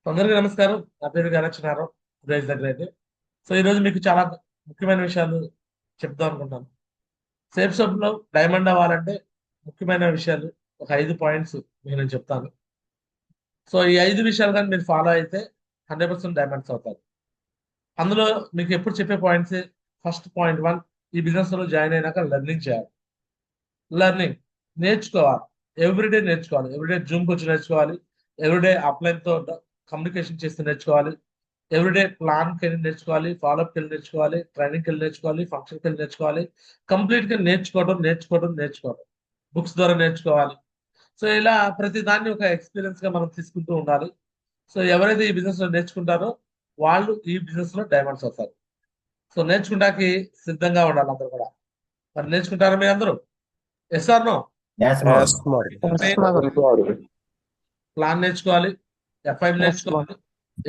అందరికీ నమస్కారం. నా పేరు గణేశ్వరరావు. రైస్ దగ్గర. సో ఈ రోజు మీకు చాలా ముఖ్యమైన విషయాలు చెప్దాం అనుకుంటున్నాను. సేఫ్ సబ్ లో డైమండ్ అవ్వాలంటే ముఖ్యమైన విషయాలు ఒక 5 పాయింట్స్ మీకు నేను చెప్తాను. సో ఈ 5 విషయాలు కానీ మీరు ఫాలో అయితే 100% డైమండ్స్ అవుతారు. అందులో మీకు ఎప్పుడు చెప్పే పాయింట్స్, ఫస్ట్ పాయింట్ 1, ఈ బిజినెస్ లో జాయిన్ అయినాక లెర్నింగ్ చేయాలి. లెర్నింగ్ నేర్చుకోవాలి. ఎవ్రీడే నేర్చుకోవాలి. ఎవ్రీడే జూమ్కి వచ్చి నేర్చుకోవాలి. ఎవ్రీడే అప్లైన్ తో కమ్యూనికేషన్ చేస్తూ నేర్చుకోవాలి. ఎవ్రీడే ప్లాన్కి వెళ్ళి నేర్చుకోవాలి, ఫాలోఅప్కి వెళ్ళి నేర్చుకోవాలి, ట్రైనింగ్కి వెళ్ళి నేర్చుకోవాలి, ఫంక్షన్కి వెళ్ళి నేర్చుకోవాలి. కంప్లీట్ గా నేర్చుకోవడం నేర్చుకోవడం నేర్చుకోవడం బుక్స్ ద్వారా నేర్చుకోవాలి. సో ఇలా ప్రతి దాన్ని ఒక ఎక్స్పీరియన్స్ గా మనం తీసుకుంటూ ఉండాలి. సో ఎవరైతే ఈ బిజినెస్ లో నేర్చుకుంటారో వాళ్ళు ఈ బిజినెస్ లో డైమండ్స్ అవుతారు. సో నేర్చుకుంటానికి సిద్ధంగా ఉండాలి అందరూ కూడా. మరి నేర్చుకుంటారా మీ అందరూ? Yes or no? Yes, Yes, ma'am. Lord. Yes, ma'am. Plan నేర్చుకోవాలి, ఎఫ్ఐఎం Yes, ma'am. నేర్చుకోవాలి,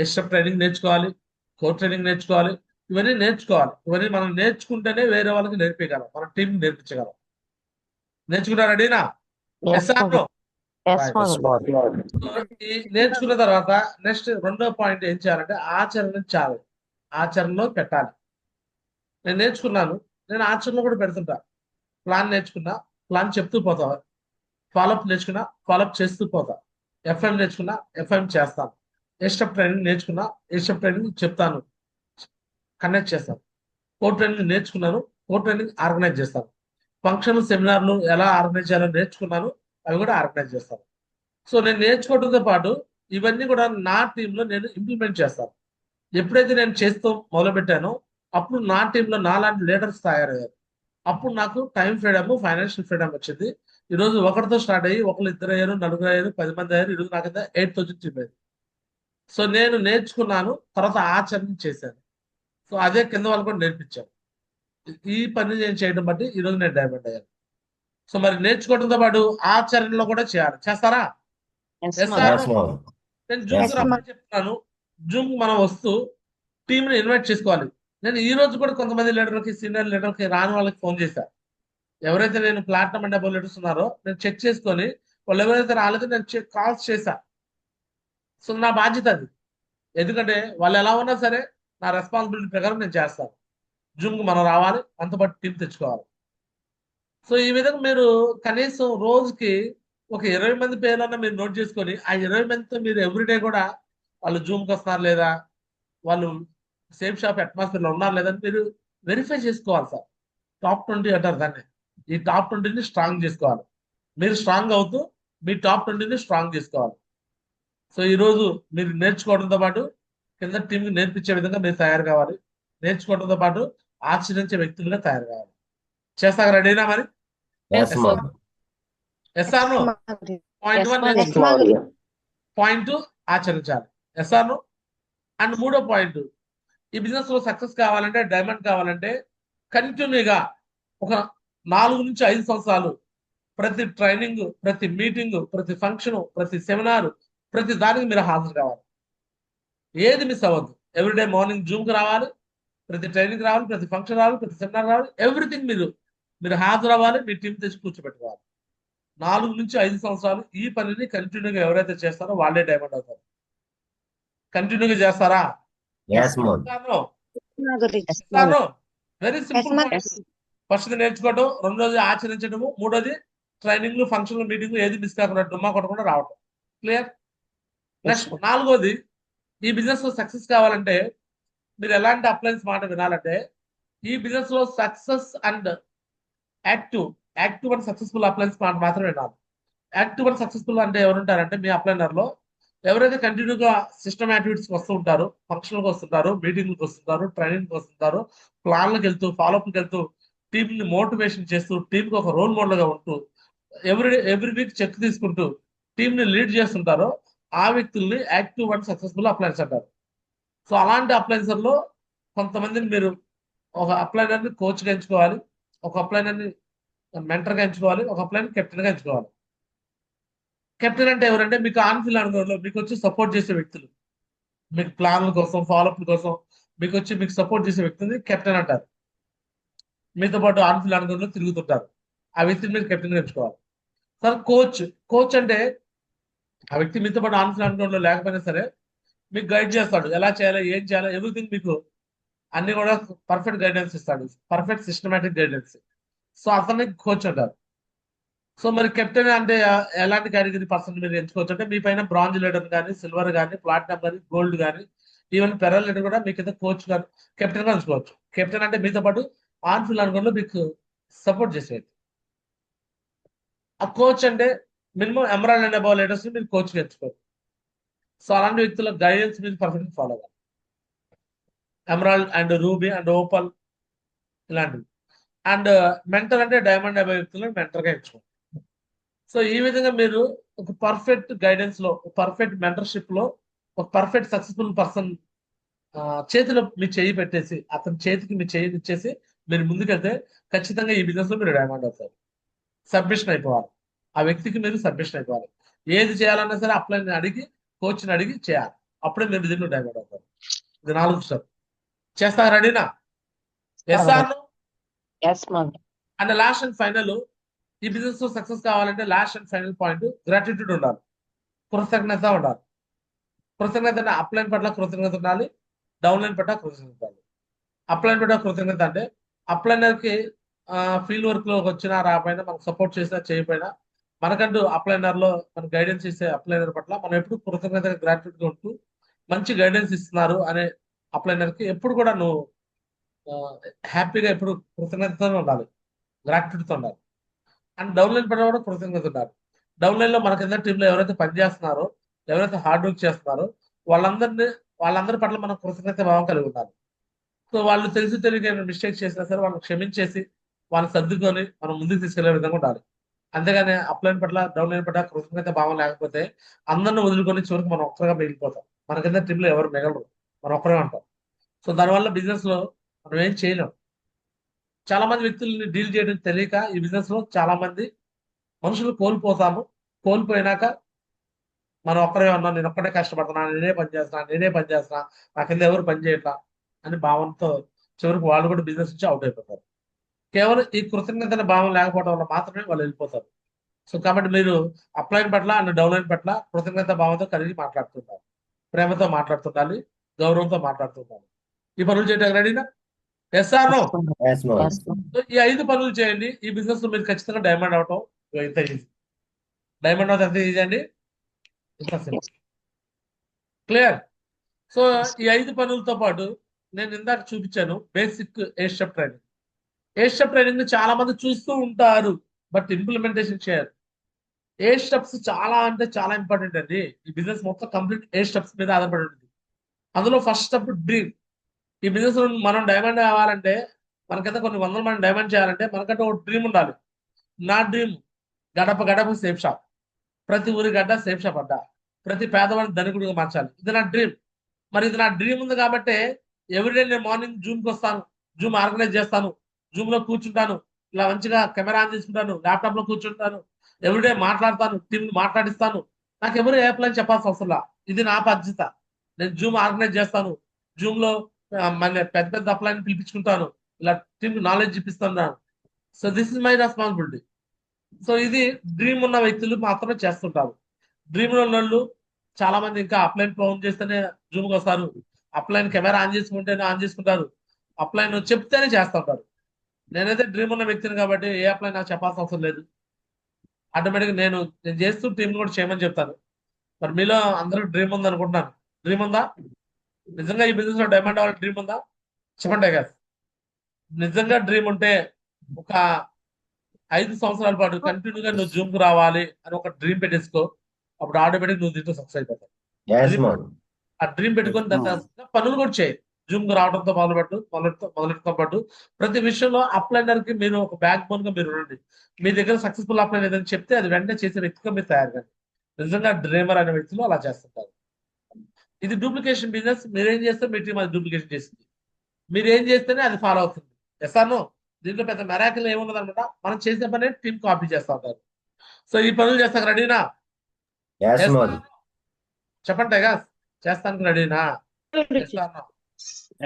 ఎస్ఎఫ్ ట్రైనింగ్ నేర్చుకోవాలి, కోర్ ట్రైనింగ్ నేర్చుకోవాలి. ఇవన్నీ నేర్చుకోవాలి. ఇవన్నీ మనం నేర్చుకుంటేనే వేరే వాళ్ళకి నేర్పించగలం, మన టీం నేర్పించగలం. నేర్చుకుంటారు అడిగినా? Yes, yes or ma'am. No? Yes, right. Yes, ma'am. Lord. ఈ నేర్చుకున్న తర్వాత నెక్స్ట్ రెండో పాయింట్ ఏం చేయాలంటే ఆచరించాలి. ఆచరణలో పెట్టాలి. నేను నేర్చుకున్నాను, నేను ఆచరణలో కూడా పెడుతుంటా. ప్లాన్ నేర్చుకున్నా, ప్లాన్ చెప్తూ పోతా. ఫాలోఅప్ నేర్చుకున్నా, ఫాలోఅప్ చేస్తూ పోతా. ఎఫ్ఎం నేర్చుకున్నా, ఎఫ్ఎం చేస్తాను. ఎస్టెప్ ట్రైనింగ్ నేర్చుకున్నా, ఎస్టెప్ ట్రైనింగ్ చెప్తాను, కనెక్ట్ చేస్తాను. కోర్ ట్రైనింగ్ నేర్చుకున్నాను, కోర్ ట్రైనింగ్ ఆర్గనైజ్ చేస్తాను. ఫంక్షన్ సెమినార్లు ఎలా ఆర్గనైజ్ చేయాలో నేర్చుకున్నాను, అవి కూడా ఆర్గనైజ్ చేస్తాను. సో నేను నేర్చుకోవడంతో పాటు ఇవన్నీ కూడా నా టీంలో నేను ఇంప్లిమెంట్ చేస్తాను. ఎప్పుడైతే నేను చేస్తూ మొదలుపెట్టానో అప్పుడు నా టీంలో నాలాంటి లీడర్స్ తయారయ్యారు. అప్పుడు నాకు టైం ఫ్రీడమ్, ఫైనాన్షియల్ ఫ్రీడమ్ వచ్చింది. ఈ రోజు ఒకరితో స్టార్ట్ అయ్యి ఒకరు, ఇద్దరు అయ్యారు, నలుగురు అయ్యారు, 10 మంది అయ్యారు. ఈరోజు నాకైతే 8,000 టీం అయింది. సో నేను నేర్చుకున్నాను, తర్వాత ఆచరణ చేశాను. సో అదే కింద వాళ్ళు కూడా నేర్పించాను. ఈ పని నేను చేయడం బట్టి ఈ రోజు నేను డైమండ్ అయ్యాను. సో మరి నేర్చుకోవడంతో పాటు ఆచరణలో కూడా చేయాలి. చేస్తారా? Yes, yes ma'am. Or Yes, no? ma'am. నేను Zoom Yes, Yes, ma'am. ma'am. చెప్తున్నాను. జూమ్ మనం వస్తూ టీం ని ఇన్వైట్ చేసుకోవాలి. నేను ఈ రోజు కూడా కొంతమంది లీడర్లకి, సీనియర్ లీడర్కి రాని వాళ్ళకి ఫోన్ చేశాను. ఎవరైతే నేను ప్లాటినం అండ్ డబుల్ లీడర్స్ ఉన్నారో నేను చెక్ చేసుకొని వాళ్ళు ఎవరైతే రాలేదో నేను కాల్స్ చేశా. సో నా బాధ్యత అది. ఎందుకంటే వాళ్ళు ఎలా ఉన్నా సరే నా రెస్పాన్సిబిలిటీ ప్రకారం నేను చేస్తాను. జూమ్కి మనం రావాలి, అంత పాటు టీం తెచ్చుకోవాలి. సో ఈ విధంగా మీరు కనీసం రోజుకి ఒక 20 మంది పేర్లన్నా మీరు నోట్ చేసుకొని ఆ 20 మందితో మీరు ఎవ్రీడే కూడా వాళ్ళు జూమ్కి వస్తున్నారు లేదా, వాళ్ళు సేఫ్ షాప్ అట్మాస్ఫియర్ లో ఉన్నారు లేదని మీరు వెరిఫై చేసుకోవాలి సార్. టాప్ 20 అంటారు దాన్ని. ఈ టాప్ 20ని స్ట్రాంగ్ చేసుకోవాలి. మీరు స్ట్రాంగ్ అవుతూ మీ టాప్ 20ని స్ట్రాంగ్ చేసుకోవాలి. సో ఈ రోజు మీరు నేర్చుకోవడంతో పాటు కింద టీంకి నేర్పించే విధంగా మీరు తయారు కావాలి. నేర్చుకోవడంతో పాటు ఆచరించే వ్యక్తులుగా తయారు కావాలి. చేస్తాక రెడీనా మరి? Yes, yes ma'am. Yes or Yes, no? ma'am. Point Yes, 1 ma'am. Yes, నేర్చుకోవాలి, ma'am. పాయింట్ ఆచరించాలి. Yes or no? అండ్ మూడో పాయింట్, ఈ బిజినెస్ లో సక్సెస్ కావాలంటే, డైమండ్ కావాలంటే కంటిన్యూగా ఒక 4 నుంచి 5 సంవత్సరాలు ప్రతి ట్రైనింగ్, ప్రతి మీటింగ్, ప్రతి ఫంక్షన్, ప్రతి సెమినార్, ప్రతి దానికి మీరు హాజరు కావాలి. ఏది మిస్ అవ్వద్దు. ఎవ్రీడే మార్నింగ్ జూమ్కి రావాలి, ప్రతి ట్రైనింగ్ రావాలి, ప్రతి ఫంక్షన్ రావాలి, ప్రతి సెమినార్ రావాలి. ఎవ్రీథింగ్ మీరు హాజరు అవ్వాలి. మీ టీం తెచ్చి కూర్చోబెట్టుకోవాలి. 4 నుంచి 5 సంవత్సరాలు ఈ పనిని కంటిన్యూగా ఎవరైతే చేస్తారో వాళ్ళే డైమండ్ అవుతారు. కంటిన్యూగా చేస్తారా? Yes, ma'am. Yes, ma'am. Very Yes, simple ma'am. Point. First నేర్చుకోవడం, రెండోది ఆచరించడము, మూడోది ట్రైనింగ్లు, ఫంక్షన్లు, మీటింగ్లు ఏది మిస్ కాకుండా డుమ్మా కొట్టకుండా రావటం. క్లియర్? Yes, next ma'am. నాలుగోది, ఈ బిజినెస్ లో సక్సెస్ కావాలంటే మీరు ఎలాంటి అప్లయన్స్ మాట వినాలంటే, ఈ బిజినెస్ లో success and active active and successful upline's మాట మాత్రం వినాలి. యాక్టివ్ అండ్ సక్సెస్ఫుల్ అంటే ఎవరుంటారంటే మీ అప్లైనర్ లో ఎవరైతే కంటిన్యూగా సిస్టమ్ యాక్టివిటీస్కి వస్తూ ఉంటారు, ఫంక్షన్లకు వస్తుంటారు, మీటింగ్లకు వస్తుంటారు, ట్రైనింగ్కి వస్తుంటారు, ప్లాన్లకు వెళ్తూ, ఫాలోఅప్కి వెళ్తూ, టీంని మోటివేషన్ చేస్తూ, టీంకి ఒక రోల్ మోడల్గా ఉంటూ, ఎవ్రీ వీక్ చెక్ తీసుకుంటూ టీంని లీడ్ చేస్తుంటారో ఆ వ్యక్తుల్ని యాక్టివ్ అండ్ సక్సెస్ఫుల్ అప్లయన్స్ అంటారు. సో అలాంటి అప్లయన్సర్ లో కొంతమందిని మీరు ఒక అప్లైనర్ని కోచ్గా ఎంచుకోవాలి, ఒక అప్లైనర్ని మెంటర్గా ఎంచుకోవాలి, ఒక అప్లైనర్ కెప్టెన్గా ఎంచుకోవాలి. కెప్టెన్ అంటే ఎవరంటే మీకు ఆన్ఫీల్డ్ అనుకోవడంలో మీకు వచ్చి సపోర్ట్ చేసే వ్యక్తులు, మీకు ప్లాన్ల కోసం, ఫాలోఅప్ కోసం మీకు సపోర్ట్ చేసే వ్యక్తిని కెప్టెన్ అంటారు. మీతో పాటు ఆన్ఫీల్డ్ అనుకోవడంలో తిరుగుతుంటారు. ఆ వ్యక్తిని మీరు కెప్టెన్ ఎంచుకోవాలి. సార్ కోచ్ అంటే ఆ వ్యక్తి మీతో పాటు ఆన్ఫీల్డ్ అనుకోవడంలో లేకపోయినా సరే మీకు గైడ్ చేస్తాడు, ఎలా చేయాలో ఏం చేయాలో ఎవ్రీథింగ్ మీకు అన్ని కూడా పర్ఫెక్ట్ గైడెన్స్ ఇస్తాడు, పర్ఫెక్ట్ సిస్టమేటిక్ గైడెన్స్. సో అతన్ని కోచ్ అంటారు. సో మరి కెప్టెన్ అంటే ఎలాంటి కేటగిరీ పర్సన్ మీరు ఎంచుకోవచ్చు అంటే, మీ పైన బ్రాంజ్ లీడర్ కానీ, సిల్వర్ కానీ, ప్లాటినం కానీ, గోల్డ్ కానీ, ఈవెన్ పెరల్ లీడర్ కూడా మీ కింద కోచ్ కానీ కెప్టెన్ గా ఉంచుకోవచ్చు. కెప్టెన్ అంటే మీతో పాటు ఆన్ ఫీల్డ్ అనుకోండి మీకు సపోర్ట్ చేసేది. ఆ కోచ్ అంటే minimum emerald and above leaders మీరు కోచ్ ఎంచుకోవచ్చు. సో అలాంటి వ్యక్తుల గైడెన్స్ మీరు పర్ఫెక్ట్ ఫాలో అవ్వాలి. Emerald and ruby and Opal ఇలాంటివి. అండ్ మెంటర్ అంటే డైమండ్ అబౌవ్ వ్యక్తులను మెంటర్ గా ఎంచుకోండి. సో ఈ విధంగా మీరు ఒక పర్ఫెక్ట్ గైడెన్స్ లో, పర్ఫెక్ట్ మెంటర్షిప్ లో, ఒక పర్ఫెక్ట్ సక్సెస్ఫుల్ పర్సన్ చేతిలో మీ చేయి పెట్టేసి, అతని చేతికి మీ చేయి ఇచ్చేసి మీరు ముందుకెళ్తే ఖచ్చితంగా ఈ బిజినెస్ లో మీరు డైమండ్ అవుతారు. సబ్మిషన్ అయిపోవాలి, ఆ వ్యక్తికి మీరు సబ్మిషన్ అయిపోవాలి. ఏది చేయాలన్నా సరే అప్లైని అడిగి, కోచ్ని అడిగి చేయాలి. అప్పుడే మీరు దీంట్లో డైమండ్ అవుతారు. ఇది 4 స్టెప్. చేస్తా, రెడీనా? Yes or no? Yes Madhuri. And last and final, ఈ బిజినెస్ లో సక్సెస్ కావాలంటే last and final point gratitude ఉండాలి, కృతజ్ఞత ఉండాలి. కృతజ్ఞత అంటే అప్లైన్ పట్ల కృతజ్ఞత ఉండాలి, డౌన్లైన్ పట్ల కృతజ్ఞత ఉండాలి. అప్లైన్ పట్ల కృతజ్ఞత అంటే అప్లైనర్ కి ఫీల్డ్ వర్క్ లో వచ్చినా రాకపోయినా, మనకు సపోర్ట్ చేసినా చేయకపోయినా, మనకంటూ అప్లైనర్ లో మన గైడెన్స్ ఇచ్చే అప్లైనర్ పట్ల మనం ఎప్పుడు కృతజ్ఞత గ్రాట్యూడ్ గా ఉంటూ, మంచి గైడెన్స్ ఇస్తున్నారు అనే అప్లైనర్ కి ఎప్పుడు కూడా నువ్వు హ్యాపీగా ఎప్పుడు కృతజ్ఞతతో ఉండాలి, గ్రాట్యూడ్తో ఉండాలి. అండ్ డౌన్లైన్ పట్ల కూడా కృతజ్ఞత ఉండాలి. డౌన్లైన్ లో మన కింద టీంలో ఎవరైతే పనిచేస్తున్నారో, ఎవరైతే హార్డ్ వర్క్ చేస్తున్నారో వాళ్ళందరి పట్ల మనం కృతజ్ఞత భావం కలిగి ఉండాలి. సో వాళ్ళు తెలిసి తెలియక మిస్టేక్ చేసినా సరే వాళ్ళని క్షమించేసి, వాళ్ళని సర్దుకొని మనం ముందుకు తీసుకెళ్లే విధంగా ఉండాలి. అంతేగాని అప్లైన్ పట్ల, డౌన్లైన్ పట్ల కృతజ్ఞత భావం లేకపోతే అందరిని వదులుకొని చివరికి మనం ఒక్కరిగా మిగిలిపోతాం. మన కింద టీంలో ఎవరు మిగలరు, మనం ఒక్కరే ఉంటాం. సో దానివల్ల బిజినెస్ లో మనం ఏం చేయలేం. చాలా మంది వ్యక్తుల్ని డీల్ చేయడం తెలియక ఈ బిజినెస్ లో చాలా మంది మనుషులు కోల్పోతాము. కోల్పోయినాక మనం ఒక్కరే ఉన్నాం, నేను ఒక్కడే కష్టపడుతున్నా, నేనే పని చేస్తున్నా, నా కింద ఎవరు పని చేయట్లా అని భావంతో చివరికి వాళ్ళు కూడా బిజినెస్ నుంచి అవుట్ అయిపోతారు. కేవలం ఈ కృతజ్ఞత భావం లేకపోవడం వల్ల మాత్రమే వాళ్ళు వెళ్ళిపోతారు. సో కాబట్టి మీరు అప్లైన్ పట్ల అండ్ డౌన్లైన్ పట్ల కృతజ్ఞత భావంతో కలిగి మాట్లాడుతుంటారు, ప్రేమతో మాట్లాడుతుండాలి, గౌరవంతో మాట్లాడుతుంటారు. ఈ పనులు చేయడానికి రెడీనా? Yes or no? Yes, Modi. Yes Madhuri. ఈ 5 పనులు చేయండి, ఈ బిజినెస్ లో మీరు ఖచ్చితంగా డైమండ్ అవటం ఇంత ఈజీ. డైమండ్ అవటం ఎంత ఈజీ అండి, ఇంత సింపుల్. క్లియర్? సో ఈ 5 పనులతో పాటు నేను ఇందాక చూపించాను basic 8 step training. 8 step training ని చాలా మంది చూస్తూ ఉంటారు, బట్ ఇంప్లిమెంటేషన్ చేయరు. 8 స్టెప్స్ చాలా అంటే చాలా ఇంపార్టెంట్ అండి. ఈ బిజినెస్ మొత్తం కంప్లీట్ 8 స్టెప్స్ మీద ఆధారపడి ఉంటుంది. అందులో ఫస్ట్ స్టెప్ డ్రీమ్. ఈ బిజినెస్ మనం డైమండ్ కావాలంటే, మనకైతే కొన్ని వందల మంది డైమండ్ చేయాలంటే మనకంటే ఒక డ్రీమ్ ఉండాలి. నా డ్రీమ్ గడప గడప సేఫ్ షాప్, ప్రతి ఊరి గడ్డ సేఫ్ షాప్ అడ్డ, ప్రతి పేదవాడిని ధనికుడిగా మార్చాలి. ఇది నా డ్రీమ్. మరి ఇది నా డ్రీమ్ ఉంది కాబట్టి ఎవ్రీడే నేను మార్నింగ్ జూమ్కి వస్తాను, జూమ్ ఆర్గనైజ్ చేస్తాను, జూమ్ లో కూర్చుంటాను, ఇలా మంచిగా కెమెరా ఆన్ చేసుకుంటాను, ల్యాప్టాప్ లో కూర్చుంటాను, ఎవ్రీడే మాట్లాడతాను, టీం మాట్లాడిస్తాను. నాకు ఎవరు ఏ ప్లాన్ చెప్పాల్సిన అవసరం లా. ఇది నా బాధ్యత. నేను జూమ్ ఆర్గనైజ్ చేస్తాను, జూమ్ లో మన పెద్ద పెద్ద అప్లైన్ పిలిపించుకుంటాను, ఇలా టీం నాలెడ్జ్ ఇప్పిస్తాను. So this is my responsibility. So ఇది డ్రీమ్ ఉన్న వ్యక్తులు మాత్రమే చేస్తుంటారు. డ్రీమ్ ఉన్న వాళ్ళు చాలా మంది ఇంకా అప్లైన్ ఫోన్ చేస్తేనే జూమ్కి వస్తారు, అప్లైన్ కెమెరా ఆన్ చేసుకుంటేనే ఆన్ చేసుకుంటారు, అప్లైన్ చెప్తేనే చేస్తుంటారు. నేనైతే డ్రీమ్ ఉన్న వ్యక్తిని కాబట్టి ఏ అప్లైన్ నాకు చెప్పాల్సిన అవసరం లేదు. ఆటోమేటిక్గా నేను చేస్తూ టీం కూడా చేయమని చెప్తాను. మరి మీలో అందరూ డ్రీమ్ ఉంది అనుకుంటున్నాను. డ్రీమ్ ఉందా? నిజంగా ఈ బిజినెస్ లో డైమండ్ అవ్వాలి డ్రీమ్ ఉందా? చెప్పండి గారు. నిజంగా డ్రీమ్ ఉంటే ఒక 5 సంవత్సరాల పాటు కంటిన్యూగా నువ్వు జూమ్ కు రావాలి అని ఒక డ్రీమ్ పెట్టేసుకో. అప్పుడు ఆటోమేటిక్ నువ్వు దీంట్లో సక్సెస్ అయిపోతావు. Yes, dream Modi. ఆ డ్రీమ్ పెట్టుకొని దాని పనులు కూడా చేయి. జూమ్ కు రావడంతో మొదలెట్టతో పాటు ప్రతి విషయంలో అప్లైనర్ కి మీరు ఒక బ్యాక్ బోన్ గా మీరు ఉండండి. మీ దగ్గర సక్సెస్ఫుల్ అప్లైన్ ఏదైనా చెప్తే అది వెంటనే చేసే వ్యక్తిగా మీరు తయారు కండి. నిజంగా డ్రీమర్ అనే వ్యక్తులు అలా చేస్తుంటారు. ఇది డూప్లికేషన్ బిజినెస్. మీరేం చేస్తే మీ టీం అది డూప్లికేషన్ చేసింది. మీరు ఏం చేస్తేనే అది ఫాలో అవుతుంది. ఎస్ఆర్నో? దీంట్లో పెద్ద మెరాకిల్ ఏమున్నది అనమాట. మనం చేసే పని టీం కాపీ చేస్తూ ఉంటారు. సో ఈ పనులు చేస్తాక రెడీనా? Yes, Modi. చెప్పండి టైగా, చేస్తానికి రెడీనా? Yes or no?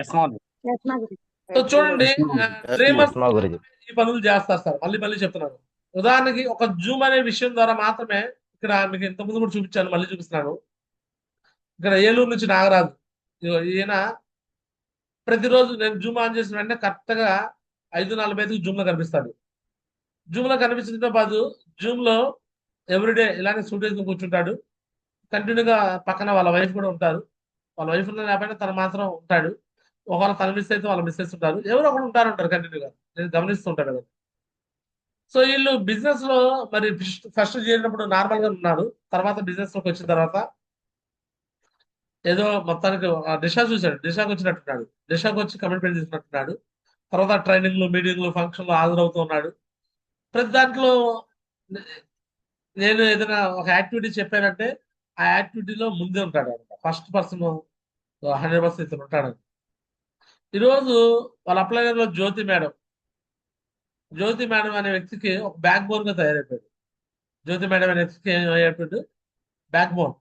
Yes Madhuri. Yes Madhuri. So చూడండి, డ్రీమర్స్ మా గురించి. ఈ పనులు చేస్తారు సార్. మళ్ళీ చెప్తున్నాను. ఉదాహరణకి ఒక జూమ్ అనే విషయం ద్వారా మాత్రమే, ఇక్కడ మీకు ఇంతకుముందు కూడా చూపించాను, మళ్ళీ చూపిస్తున్నాను. ఇక్కడ ఏలూరు నుంచి నాగరాజు. ఇగో ఈయన ప్రతిరోజు నేను జూమ్ ఆన్ చేసిన వెంటనే కరెక్ట్గా 5:45కి జూమ్ లో కనిపిస్తాడు. జూమ్ లో కనిపించడంతో పాటు జూమ్ లో ఎవ్రీడే ఇలానే సూట్ వేసుకుని కూర్చుంటాడు. కంటిన్యూగా పక్కన వాళ్ళ వైఫ్ కూడా ఉంటారు. వాళ్ళ వైఫ్ ఉన్న లేకపోయినా తను మాత్రం ఉంటాడు. ఒకవేళ తను మిస్ అయితే వాళ్ళ మిస్సెస్ ఉంటారు. ఎవరో ఒకరు ఉంటారు కంటిన్యూగా. నేను గమనిస్తుంటాడు కదా. సో వీళ్ళు బిజినెస్ లో మరి ఫస్ట్ చేరినప్పుడు నార్మల్ గా ఉన్నారు. తర్వాత బిజినెస్ లోకి వచ్చిన తర్వాత ఏదో మొత్తానికి దిశ చూశాడు. దిశకు వచ్చినట్టున్నాడు. దిశకు వచ్చి కమిట్మెంట్ తీసుకున్నట్టున్నాడు. తర్వాత ట్రైనింగ్లు, మీటింగ్లు, ఫంక్షన్లు హాజరవుతూ ఉన్నాడు. ప్రతి దాంట్లో నేను ఏదైనా ఒక యాక్టివిటీ చెప్పానంటే ఆ యాక్టివిటీలో ముందే ఉంటాడు అనమాట. ఫస్ట్ పర్సన్ 100% ఇతను ఉంటాడు. ఈరోజు వాళ్ళ అప్లైనర్ లో జ్యోతి మేడం అనే వ్యక్తికి ఒక బ్యాక్ బోన్ గా తయారైపోయాడు. జ్యోతి మేడం అనే వ్యక్తికి ఏమైపోయాడు? Backbone.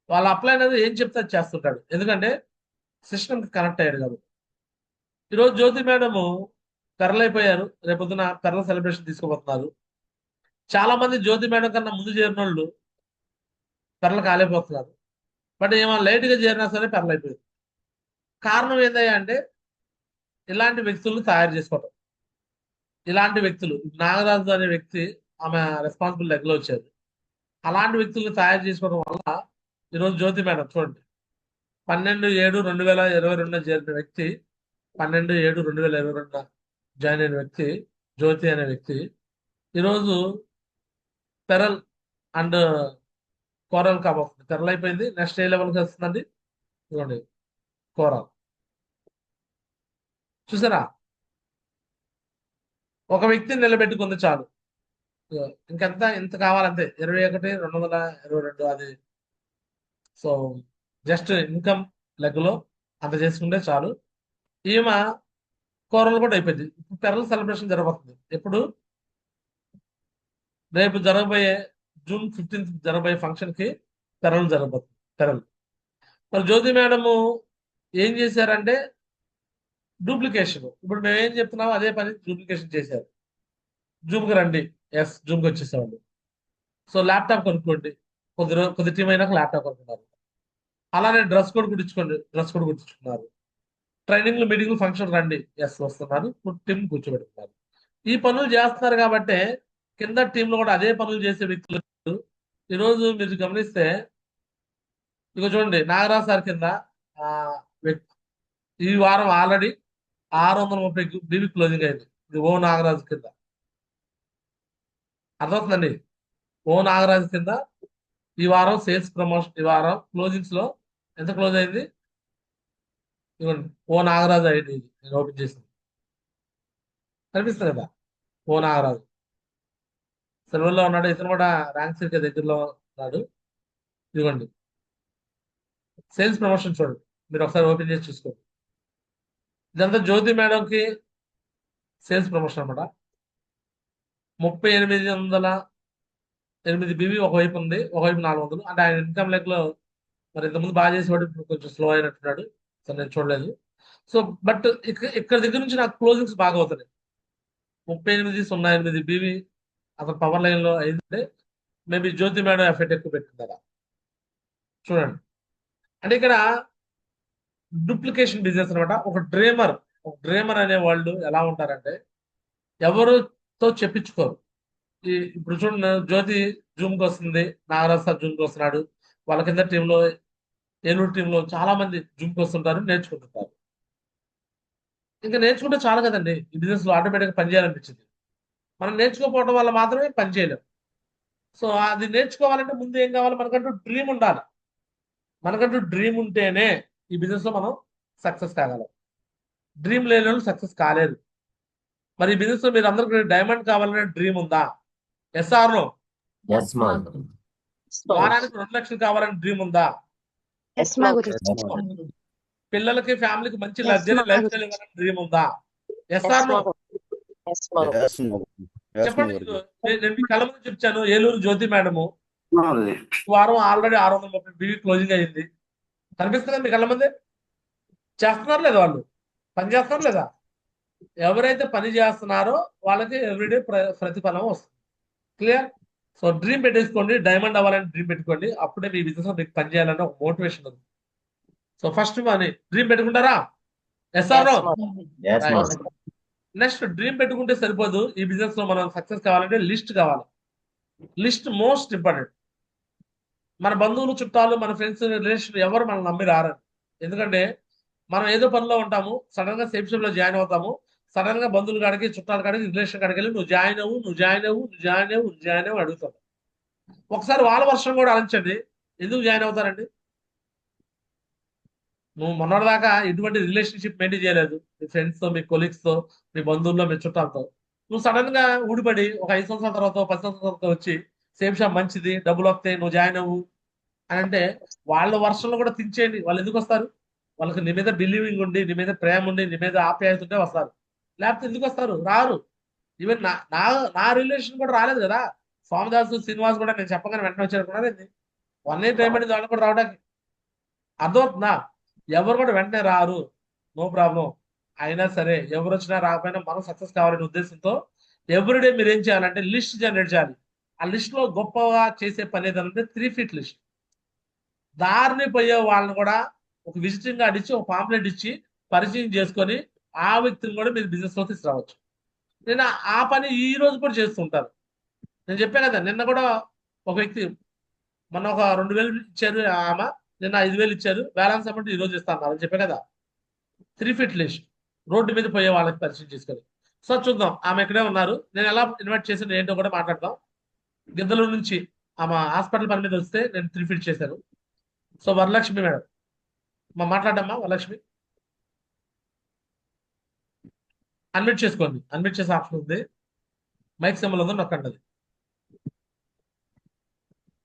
వాళ్ళ అప్లైనర్ ఏం చెప్తే అది చేస్తుంటాడు. ఎందుకంటే సిస్టమ్ కి కనెక్ట్ అయ్యాడు కాబట్టి. ఈరోజు జ్యోతి మేడము పెరలైపోయారు. రేపొద్దున పెరల సెలబ్రేషన్ తీసుకోబోతున్నారు. చాలా మంది జ్యోతి మేడం కన్నా ముందు చేరిన వాళ్ళు పెరలు కాలేకపోతున్నారు. బట్ ఏమో లేట్ గా చేరినా సరే పెరలైపోయింది. కారణం ఏందయ్యా అంటే ఇలాంటి వ్యక్తులను తయారు చేసుకోవటం. ఇలాంటి వ్యక్తులు నాగరాజు అనే వ్యక్తి ఆమె రెస్పాన్సిబుల్ లెగ్ లో వచ్చారు. అలాంటి వ్యక్తులను తయారు చేసుకోవడం వల్ల ఈరోజు జ్యోతి మేడం చూడండి, 12/7/2022 చేరిన వ్యక్తి, 12/7/2022 జాయిన్ అయిన వ్యక్తి జ్యోతి అనే వ్యక్తి ఈరోజు పెరల్ అండ్ కోరల్ కాబోతుంది. పెరల్ అయిపోయింది. నెక్స్ట్ ఏ లెవెల్కి వస్తుందండి? ఇవ్వండి, కోరల్. చూసారా? ఒక వ్యక్తిని నిలబెట్టుకుంది చాలు. ఇంకెంత ఇంత కావాలంతే. 21,222 అది. సో జస్ట్ ఇన్కమ్ లెగ్ లో అంత చేసుకుంటే చాలు. ఈమె కోరలు కూడా అయిపోయింది. ఇప్పుడు పెరల్ సెలబ్రేషన్ జరగబోతుంది. ఎప్పుడు? రేపు జరగబోయే June 15th జరగబోయే ఫంక్షన్ కి పెరల్ జరగబోతుంది. పెరల్. మరి జ్యోతి మేడము ఏం చేశారంటే డూప్లికేషన్. ఇప్పుడు మేము ఏం చెప్తున్నామో అదే పని డూప్లికేషన్ చేశారు. జూమ్కి రండి. ఎస్, జూమ్కి వచ్చేసేవాళ్ళు. సో ల్యాప్టాప్ కొనుక్కోండి. కొద్ది టీం అయినాక ల్యాప్టాప్ కొనుక్కున్నారు. అలానే డ్రెస్ కోడ్ కుట్టించుకోండి. డ్రెస్ కోడ్ కుట్టించుకున్నారు. ట్రైనింగ్లు, మీటింగ్లు, ఫంక్షన్ రండి. ఎస్, వస్తున్నారు. టీం కూర్చోబెట్టుకున్నారు. ఈ పనులు చేస్తున్నారు కాబట్టి కింద టీంలో కూడా అదే పనులు చేసే వ్యక్తులు ఈరోజు మీరు గమనిస్తే ఇక చూడండి, నాగరాజ్ సార్ కింద ఆ వ్యక్తి ఈ వారం ఆల్రెడీ 630 బీవీ క్లోజింగ్ అయింది. ఇది ఓ నాగరాజు కింద. అర్థమవుతుందండి? ఓ నాగరాజు కింద ఈ వారం సేల్స్ ప్రమోషన్, ఈ వారం క్లోజింగ్స్ లో ఎంత క్లోజ్ అయింది? ఇవ్వండి, ఓ నాగరాజు అయింది. ఇది నేను ఓపెన్ చేసింది కనిపిస్తుంది కదా. ఓ నాగరాజు సిల్వర్ లో ఉన్నాడు. ఇతను కూడా ర్యాంక్ సీట్ దగ్గరలో ఉన్నాడు. ఇదిగోండి, సేల్స్ ప్రమోషన్ చూడండి. మీరు ఒకసారి ఓపెన్ చేసి చూసుకోండి. ఇదంతా జ్యోతి మేడంకి సేల్స్ ప్రమోషన్ అనమాట. 3808 బీవీ ఒకవైపు ఉంది, ఒకవైపు 400. అంటే ఆయన ఇన్కమ్ లెగ్ లో మరి ఇంతకుముందు బాగా చేసేవాడు, ఇప్పుడు కొంచెం స్లో అయినట్టున్నాడు. సో నేను చూడలేదు. సో బట్ ఇక్కడ దగ్గర నుంచి నాకు క్లోజింగ్స్ బాగా అవుతున్నాయి. 3808 బీవీ అతను పవర్ లైన్ లో అయిందంటే మేబీ జ్యోతి మేడం ఎఫెక్ట్ ఎక్కువ పెట్టింది కదా. చూడండి, అంటే ఇక్కడ డూప్లికేషన్ బిజినెస్ అనమాట. ఒక డ్రీమర్ అనే వాళ్ళు ఎలా ఉంటారంటే ఎవరితో చెప్పించుకోరు. ఇప్పుడు చూడండి, జ్యోతి జూమ్కి వస్తుంది, నాగరాజ్ సార్ జూమ్కి వస్తున్నాడు. వాళ్ళ కింద టీంలో, ఏలూరు టీంలో చాలా మంది జూమ్కి వస్తుంటారు, నేర్చుకుంటుంటారు. ఇంకా నేర్చుకుంటే చాలు కదండి. ఈ బిజినెస్ లో ఆటోమేటిక్గా పని చేయాలనిపించింది. మనం నేర్చుకోకపోవడం వల్ల మాత్రమే పని చేయలేం. సో అది నేర్చుకోవాలంటే ముందు ఏం కావాలి? మనకంటూ డ్రీమ్ ఉండాలి. మనకంటూ డ్రీమ్ ఉంటేనే ఈ బిజినెస్ లో మనం సక్సెస్ కాగలం. డ్రీమ్ లేని వాళ్ళు సక్సెస్ కాలేదు. మరి ఈ బిజినెస్ లో మీరు అందరికీ డైమండ్ కావాలనే డ్రీమ్ ఉందా? Yes or no? ఎస్ మాధవ్. వారానికి 2 లక్షలు కావాలని డ్రీమ్ ఉందా? ఎస్ మా గురు. పిల్లలకి, ఫ్యామిలీకి మంచి Yes, luxury ma'am. Lifestyle ఇవ్వాలని డ్రీమ్ ఉందా? Yes yes or no? మా గురు. ఎస్ మా గురు. ఎస్ మాధవ్. ఎస్ చెప్పండి. మాధవ్. నేను మీ కళ్ళ ముందు చెప్తాను. ఏలూరు జ్యోతి మేడము వారం ఆల్రెడీ 630 బీవీ క్లోజింగ్ అయింది. కనిపిస్తుందా మీ కళ్ళ ముందే? చేస్తున్నారు లేదా? వాళ్ళు పని చేస్తున్నారు లేదా? ఎవరైతే పని చేస్తున్నారో వాళ్ళకి ఎవ్రీడే ప్రతిఫలం వస్తుంది. క్లియర్? సో డ్రీమ్ పెట్టేసుకోండి, డైమండ్ అవ్వాలని డ్రీమ్ పెట్టుకోండి, అప్పుడే మీ బిజినెస్ లో మీకు పని చేయాలని ఒక మోటివేషన్ ఉంది. సో ఫస్ట్ అని డ్రీమ్ పెట్టుకుంటారా? Yes or no? Yes Modi. Yes right. Modi. Next dream పెట్టుకుంటే సరిపోదు, ఈ బిజినెస్ లో మనం సక్సెస్ కావాలంటే లిస్ట్ కావాలి. List most important. మన బంధువులు, చుట్టాలు, మన ఫ్రెండ్స్, రిలేషన్ ఎవరు మనం నమ్మి రారని. ఎందుకంటే మనం ఏదో పనిలో ఉంటాము, సడన్ గా సేఫ్ షాప్ లో జాయిన్ అవుతాము, సడన్ గా బంధువుల కాడికి, చుట్టాల కాడికి, రిలేషన్ కాడికి వెళ్ళి నువ్వు జాయిన్ అవ్వు, నువ్వు జాయిన్ అవ్వు, నువ్వు జాయిన్ అవ్వు, నువ్వు జాయిన్ అవ్వు అడుగుతాం. ఒకసారి వాళ్ళ వర్షం కూడా ఆలోచించండి, ఎందుకు జాయిన్ అవుతారండి? నువ్వు మొన్నటిదాకా ఎటువంటి రిలేషన్షిప్ మెయింటైన్ చేయలేదు మీ ఫ్రెండ్స్ తో, మీ కొలీగ్స్ తో, మీ బంధువుల్లో, మీ చుట్టాలతో. నువ్వు సడన్ గా ఊడిపడి ఒక 5 సంవత్సరాల తర్వాత, 10 సంవత్సరాల తర్వాత వచ్చి సేఫ్ షాప్ మంచిది, డబ్బులు వస్తాయి, నువ్వు జాయిన్ అవ్వు అని అంటే వాళ్ళ వర్షంలో కూడా తెంచేయండి. వాళ్ళు ఎందుకు వస్తారు? వాళ్ళకి నీ మీద బిలీవింగ్ ఉండి, నీ మీద ప్రేమ ఉండి, నీ మీద ఆప్యాయత ఉంటే వస్తారు. లేకపోతే ఎందుకు వస్తారు? రారు. ఈవెన్ నా నా నా రిలేషన్ కూడా రాలేదు కదా. స్వామిదాసు, శ్రీనివాస్ కూడా నేను చెప్పగానే వెంటనే వచ్చారు. 1 ఇయర్ టైం పడింది వాళ్ళు కూడా రావడానికి. అర్థమవుతుందా? ఎవరు కూడా వెంటనే రారు, నో ప్రాబ్లం. అయినా సరే ఎవరు వచ్చినా రాకపోయినా మనం సక్సెస్ కావాలనే ఉద్దేశంతో ఎవ్రీడే మీరు ఏం చేయాలంటే లిస్ట్ జనరేట్ చేయాలి. ఆ లిస్ట్ లో గొప్పగా చేసే పని ఏదంటే 3 ఫీట్ లిస్ట్. దారిని పోయే వాళ్ళని కూడా ఒక విజిటింగ్ కార్డు ఇచ్చి, ఒక పాంప్లెట్ ఇచ్చి పరిచయం చేసుకొని ఆ వ్యక్తిని కూడా మీరు బిజినెస్ లో తీసుకురావచ్చు. నేను ఆ పని ఈ రోజు కూడా చేస్తుంటాను. నేను చెప్పాను కదా, నిన్న కూడా ఒక వ్యక్తి మొన్న ఒక 2,000 ఇచ్చారు ఆమె, నిన్న 5,000 ఇచ్చారు, బ్యాలెన్స్ అమౌంట్ ఈ రోజు ఇస్తాను అని చెప్పాను కదా. 3 ఫీట్ లిస్ట్, రోడ్డు మీద పోయే వాళ్ళకి పరిచయం చేసుకొని. సో చూద్దాం, ఆమె ఇక్కడే ఉన్నారు, నేను ఎలా ఇన్వైట్ చేసిన ఏంటో కూడా మాట్లాడదాం. గిద్దలూరు నుంచి ఆమె హాస్పిటల్ పని మీద వస్తే నేను 3 ఫీట్ చేశాను. సో వరలక్ష్మి మేడం, మాట్లాడమ్మా వరలక్ష్మి. అన్మ్యూట్ చేసుకోండి, అన్మ్యూట్ చేసే ఆప్షన్ ఉంది, మైక్ సింబల్ ఉందో నొక్కండి అది.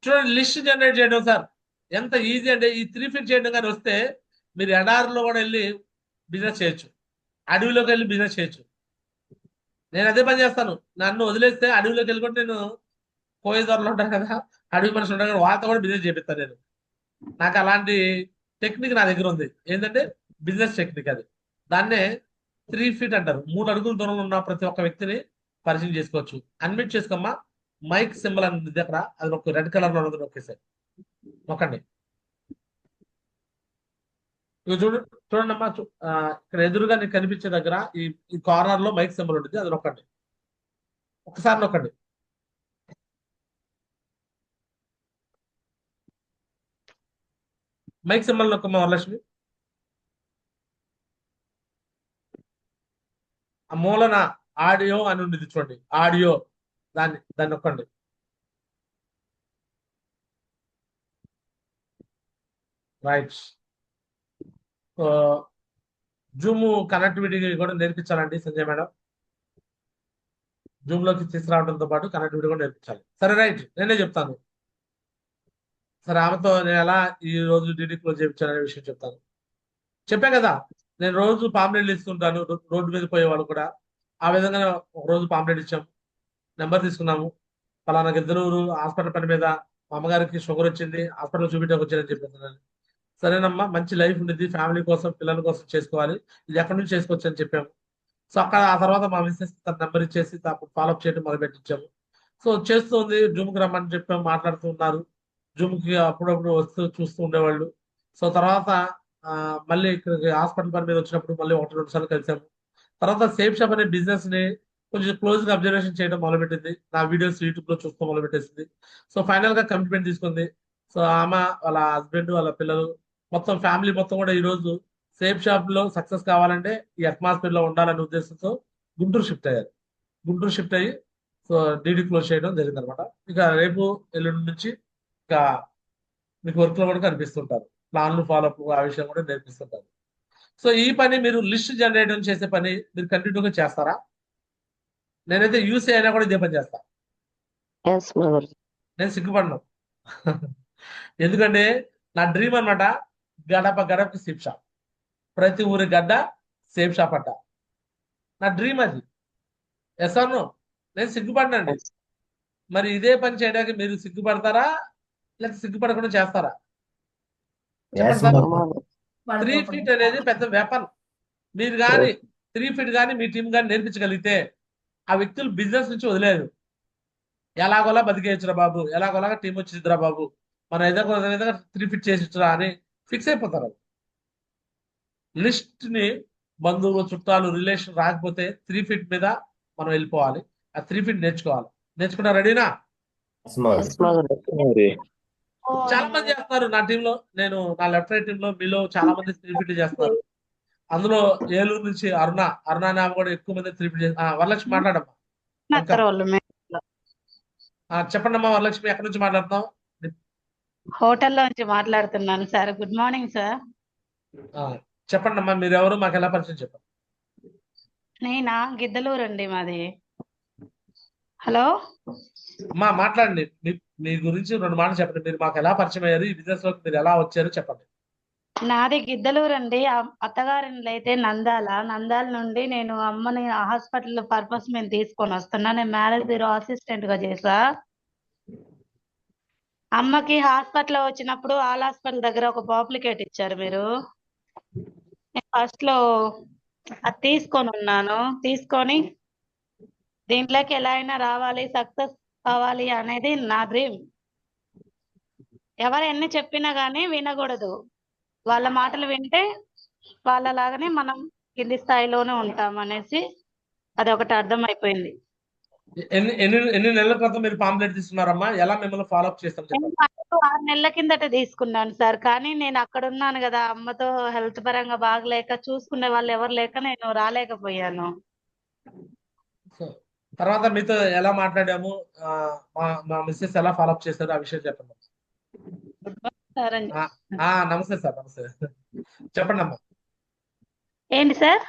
చూడండి, లిస్ట్ జనరేట్ చేయడం సార్ ఎంత ఈజీ అంటే, ఈ 3 ఫీట్ చేయడం కానీ వస్తే మీరు ఎడారిలో కూడా వెళ్ళి బిజినెస్ చేయొచ్చు, అడవిలోకి వెళ్ళి బిజినెస్ చేయొచ్చు. నేను అదే పని చేస్తాను. నన్ను వదిలేస్తే అడవిలోకి వెళ్ళి నేను కోయదారులు ఉంటారు కదా, అడవి మనుషులు ఉంటారు కదా, వాళ్ళతో కూడా బిజినెస్ చేపిస్తాను నేను. నాకు అలాంటి టెక్నిక్ నా దగ్గర ఉంది. ఏంటంటే బిజినెస్ టెక్నిక్ అది. దాన్నే 3 ఫీట్ అంటారు. 3 అడుగుల దూరంలో ఉన్న ప్రతి ఒక్క వ్యక్తిని పరిచయం చేసుకోవచ్చు. అన్మ్యూట్ చేసుకోమ్మా, మైక్ సింబల్ అనేది దగ్గర అది ఒక రెడ్ కలర్ లో ఉన్నది నొక్కేసారి నొక్కండి. ఇవి చూడండి అమ్మా, ఇక్కడ ఎదురుగా నీకు కనిపించే దగ్గర ఈ ఈ కార్నర్ లో మైక్ సింబల్ ఉంటుంది, అది నొక్కండి, ఒకసారి నొక్కండి. మైక్ సింబల్ నొక్కమ్మా వరలక్ష్మి. ఆ మూలన ఆడియో అని ఉండేది చూడండి, ఆడియో, దాన్ని నొక్కండి. రైట్. జూమ్ కనెక్టివిటీ కూడా నేర్పించాలండి సంజయ్ మేడం. జూమ్ లోకి తీసుకురావడంతో పాటు కనెక్టివిటీ కూడా నేర్పించాలి. సరే రైట్, నేనే చెప్తాను. సరే, ఆమెతో నేను ఎలా ఈ రోజు డీడీ క్లోజ్ చేయించాలనే విషయం చెప్తాను. చెప్పా కదా, నేను రోజు పాంప్లెట్లు ఇస్తుంటాను రోడ్డు మీద పోయే వాళ్ళు కూడా. ఆ విధంగా ఒక రోజు పాంప్లెట్ ఇచ్చాము, నెంబర్ తీసుకున్నాము, పలానా గిద్దలూరు హాస్పిటల్ పని మీద మా అమ్మగారికి షుగర్ వచ్చింది, హాస్పిటల్ చూపించడానికి వచ్చానని చెప్పేస్తున్నాను. సరేనమ్మా, మంచి లైఫ్ ఉండేది, ఫ్యామిలీ కోసం, పిల్లల కోసం చేసుకోవాలి, ఇది ఎక్కడి నుంచి చేసుకోవచ్చు అని చెప్పాము. సో అక్కడ ఆ తర్వాత మా మిస్సెస్ తన నెంబర్ ఇచ్చేసి ఫాలోఅప్ చేయడం మొదలు పెట్టించాము. సో చేస్తుంది, జూమ్కి రమ్మని చెప్పాము, మాట్లాడుతూ ఉన్నారు. జూమ్కి అప్పుడప్పుడు వస్తూ చూస్తూ ఉండేవాళ్ళు. సో తర్వాత మళ్ళీ ఇక్కడికి హాస్పిటల్ పని మీద వచ్చినప్పుడు మళ్ళీ 1-2 సార్లు కలిసాము. తర్వాత సేఫ్ షాప్ అనే బిజినెస్ ని కొంచెం క్లోజ్ గా అబ్జర్వేషన్ చేయడం మొదలుపెట్టింది, నా వీడియోస్ యూట్యూబ్ లో చూస్తూ మొదలుపెట్టేసింది. సో ఫైనల్ గా కమిట్మెంట్ తీసుకుంది. సో ఆమె, వాళ్ళ హస్బెండ్, వాళ్ళ పిల్లలు, మొత్తం ఫ్యామిలీ మొత్తం కూడా ఈ రోజు సేఫ్ షాప్ లో సక్సెస్ కావాలంటే ఈ అట్మాస్ఫియర్ లో ఉండాలనే ఉద్దేశంతో గుంటూరు షిఫ్ట్ అయ్యారు. గుంటూరు షిఫ్ట్ అయ్యి సో డీడీ క్లోజ్ చేయడం జరిగింది అనమాట. ఇక రేపు ఎల్లుండి నుంచి ఇక మీకు వర్క్ లో కూడా కనిపిస్తుంటారు, ప్లాన్లు ఫాలోఅప్ ఆ విషయం కూడా నేర్పిస్తుంటారు. సో ఈ పని మీరు లిస్ట్ జనరేట్ చేసే పని మీరు కంటిన్యూగా చేస్తారా? నేనైతే యూసీ అయినా కూడా ఇదే పని చేస్తా. ఎస్ మోదీ. నేను సిగ్గుపడను. ఎందుకంటే నా డ్రీమ్ అన్నమాట, గడప గడపకి సేఫ్ షాప్, ప్రతి ఊరి గడ్డ సేఫ్ షాప్ అంట. నా డ్రీమ్ అది. Yes or no? నేను సిగ్గుపడినండి. మరి ఇదే పని చేయడానికి మీరు సిగ్గుపడతారా, లేకపోతే సిగ్గుపడకుండా చేస్తారా? చెప్పండి ఎస్ సార్. మోదీ. 3 ఫీట్ అనేది పెద్ద వెపన్. మీరు కానీ 3 ఫీట్ కానీ మీ టీం కానీ నేర్పించగలిగితే ఆ వ్యక్తులు బిజినెస్ నుంచి వదిలేరు. ఎలాగోలా బతికేయచ్చురా బాబు, ఎలాగోలాగా టీం వచ్చిందిరా బాబు, మన ఏదో 3 ఫిట్ చేసిచ్చురా అని ఫిక్స్ అయిపోతారు. లిస్ట్ ని బంధువులు చుట్టాలు రిలేషన్ రాకపోతే 3 ఫిట్ మీద మనం వెళ్ళిపోవాలి. ఆ 3 ఫిట్ నేర్చుకోవాలి. నేర్చుకుంటా రెడీనా? ఎస్ మోదీ. Yes mother. చాలా మంది చేస్తున్నారు నా టీంలో. నేను నా లెఫ్ట్ రైట్ టీంలో మీలో చాలా మంది 3 ఫిట్ చేస్తున్నారు. అందులో ఏలూరు నుంచి అరుణ అరుణ అనే ఆమె కూడా ఎక్కువ మంది 3 ఫిట్ వరలక్ష్మి మాట్లాడమ్మా. వెల్కమ్. చెప్పండి అమ్మా వరలక్ష్మి, ఎక్కడి నుంచి మాట్లాడుతున్నావు? హోటల్లో నుంచి మాట్లాడుతున్నాను సార్. Good morning sir. ఆ, చెప్పండి అమ్మా, మీరు ఎవరు, మాకు ఎలా పరిచయం చెప్పండి. నేనా గిద్దలూరు అండి మాది. హలో అమ్మా మాట్లాడండి. మీ గురించి 2 మాటలు చెప్పండి. మీరు మాకు ఎలా పరిచయం అయ్యారు, ఈ బిజినెస్ లోకి మీరు ఎలా వచ్చారు చెప్పండి. నాది గిద్దలూరు అండి. అత్తగారిని అయితే నందాల నుండి నేను అమ్మని హాస్పిటల్ పర్పస్ మేము తీసుకొని వస్తున్నా. నేను మ్యారేజ్ బ్యూరో అసిస్టెంట్ గా చేసా. అమ్మకి హాస్పిటల్ వచ్చినప్పుడు ఆల్ హాస్పిటల్ దగ్గర ఒక పాప్లికేట్ ఇచ్చారు మీరు. నేను ఫస్ట్ లో అది తీసుకొని ఉన్నాను. తీసుకొని దీంట్లోకి ఎలా అయినా రావాలి, సక్సెస్ కావాలి అనేది నా డ్రీమ్. ఎవరు ఎన్ని చెప్పినా గానీ వినకూడదు. వాళ్ళ మాటలు వింటే వాళ్ళలాగానే మనం కింది స్థాయిలోనే ఉంటాం అనేసి అది ఒకటి అర్థమైపోయింది. ఎన్ని నెలల క్రితం మీరు పాంప్లెట్ తీసుకున్నారమ్మా? ఎలా మిమ్మల్ని ఫాలో అప్ చేస్తాం నేను చెప్పండి. 6 నెలల కిందట తీసుకున్నాను సార్. కానీ నేను అక్కడ ఉన్నాను కదా, అమ్మతో హెల్త్ పరంగా బాగలేక చూసుకునే వాళ్ళు ఎవరు లేక నేను రాలేకపోయాను. సో తర్వాత మీతో ఎలా మాట్లాడాము, ఆ, మా మిస్సెస్ ఎలా ఫాలో అప్ చేశారు, ఆ విషయం చెప్పండి. సార్ అని నమస్తే సార్, నమస్తే. చెప్పండి అమ్మా, ఏంటి సార్?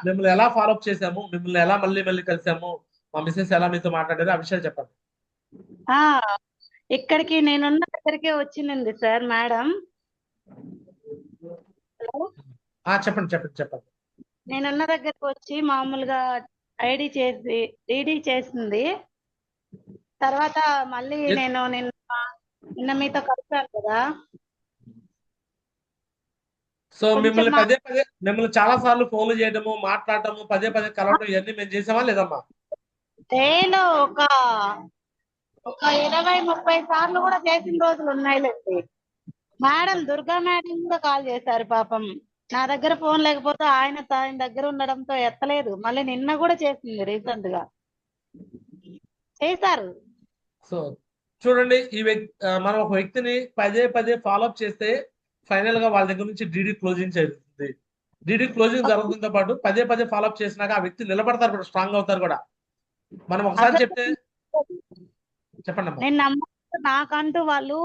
మిమ్మల్ని ఎలా ఫాలో అప్ చేసాము, మిమ్మల్ని ఎలా మళ్ళీ మళ్ళీ కలిసాము, మా మిస్సెస్ ఎలా మీతో మాట్లాడారు, ఆ విషయాలు చెప్పండి. ఆ ఇక్కడికి నేనున్న దగ్గరికే వచ్చింది సార్ మేడం. హలో, చెప్పండి చెప్పండి చెప్పండి. నేనున్న దగ్గరకు వచ్చి మామూలుగా డీడీ చేసింది. తర్వాత మళ్ళీ నేను నిన్న మీతో కలిసాను కదా. సో కొంచెం మిమ్మల్ని చాలా సార్లు ఫోన్లు చేయడము, మాట్లాడటము, పదే పదే కలవడం, ఇవన్నీ మేము చేసామా లేదమ్మా? డేలో ఒక 20-30 సార్లు కూడా చేసిన రోజులు ఉన్నాయిలేండి. మేడం దుర్గా మేడం కూడా కాల్ చేశారు పాపం. నా దగ్గర ఫోన్ లేకపోతే ఆయన దగ్గర ఉండడంతో ఎత్తలేదు. మళ్ళీ నిన్న కూడా చేసింది రీసెంట్ గా చేశారు. సో చూడండి, మనం ఒక వ్యక్తిని పదే పదే ఫాలో అప్ చేస్తే ఫైనల్ గా వాళ్ళ దగ్గర నుంచి డీడీ క్లోజింగ్ జరుగుతుంది. డీడీ క్లోజింగ్ జరుగుతుందో పాటు పదే పదే ఫాలో అప్ చేసినాక ఆ వ్యక్తి నిలబడతారు కూడా, స్ట్రాంగ్ అవుతారు కూడా. మనం ఒకసారి చెప్తే చెప్పండి అమ్మా. నేను నాకంటూ వాళ్ళు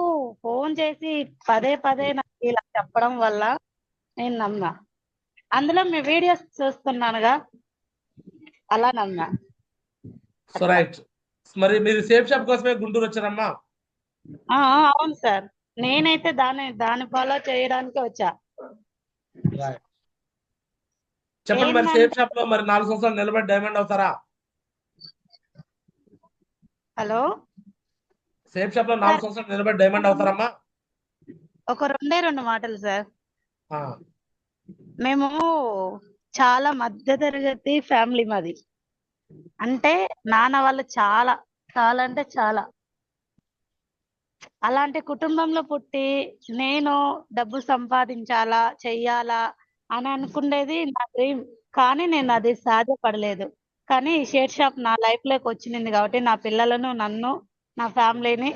ఫోన్ చేసి పదే పదే నాకు ఇలా చెప్పడం వల్ల నేను నమ్మా. అందులో మీ వీడియోస్ చూస్తున్నానుగా, అలా నమ్మా. So right. మరి మీరు సేఫ్ షాప్ కోసమే గుంటూరు వచ్చారమ్మా? అవును సార్, నేనైతే దాన్ని ఫాలో చేయడానికి వచ్చా. చెప్పండి, మరి సేఫ్ షాప్ లో మరి 4 సంవత్సరాలు నిలబడి డైమండ్ అవుతారా? హలో, సేఫ్ షాప్ లో 4 సంవత్సరాలు నిలబడి డైమండ్ అవుతారమ్మా? ఒక 2 మాటలు సార్. ఆ, మేము చాలా మధ్య తరగతి ఫ్యామిలీ మాది. అంటే నాన్న వాళ్ళు చాలా చాలా అంటే చాలా అలాంటి కుటుంబంలో పుట్టి నేను డబ్బు సంపాదించాలా చెయ్యాలా అని అనుకునేది నా డ్రీమ్. కానీ నేను అది సాధ్యపడలేదు. కానీ ఈ షేర్ షాప్ నా లైఫ్ లోకి వచ్చింది కాబట్టి నా పిల్లలను నన్ను నా ఫ్యామిలీని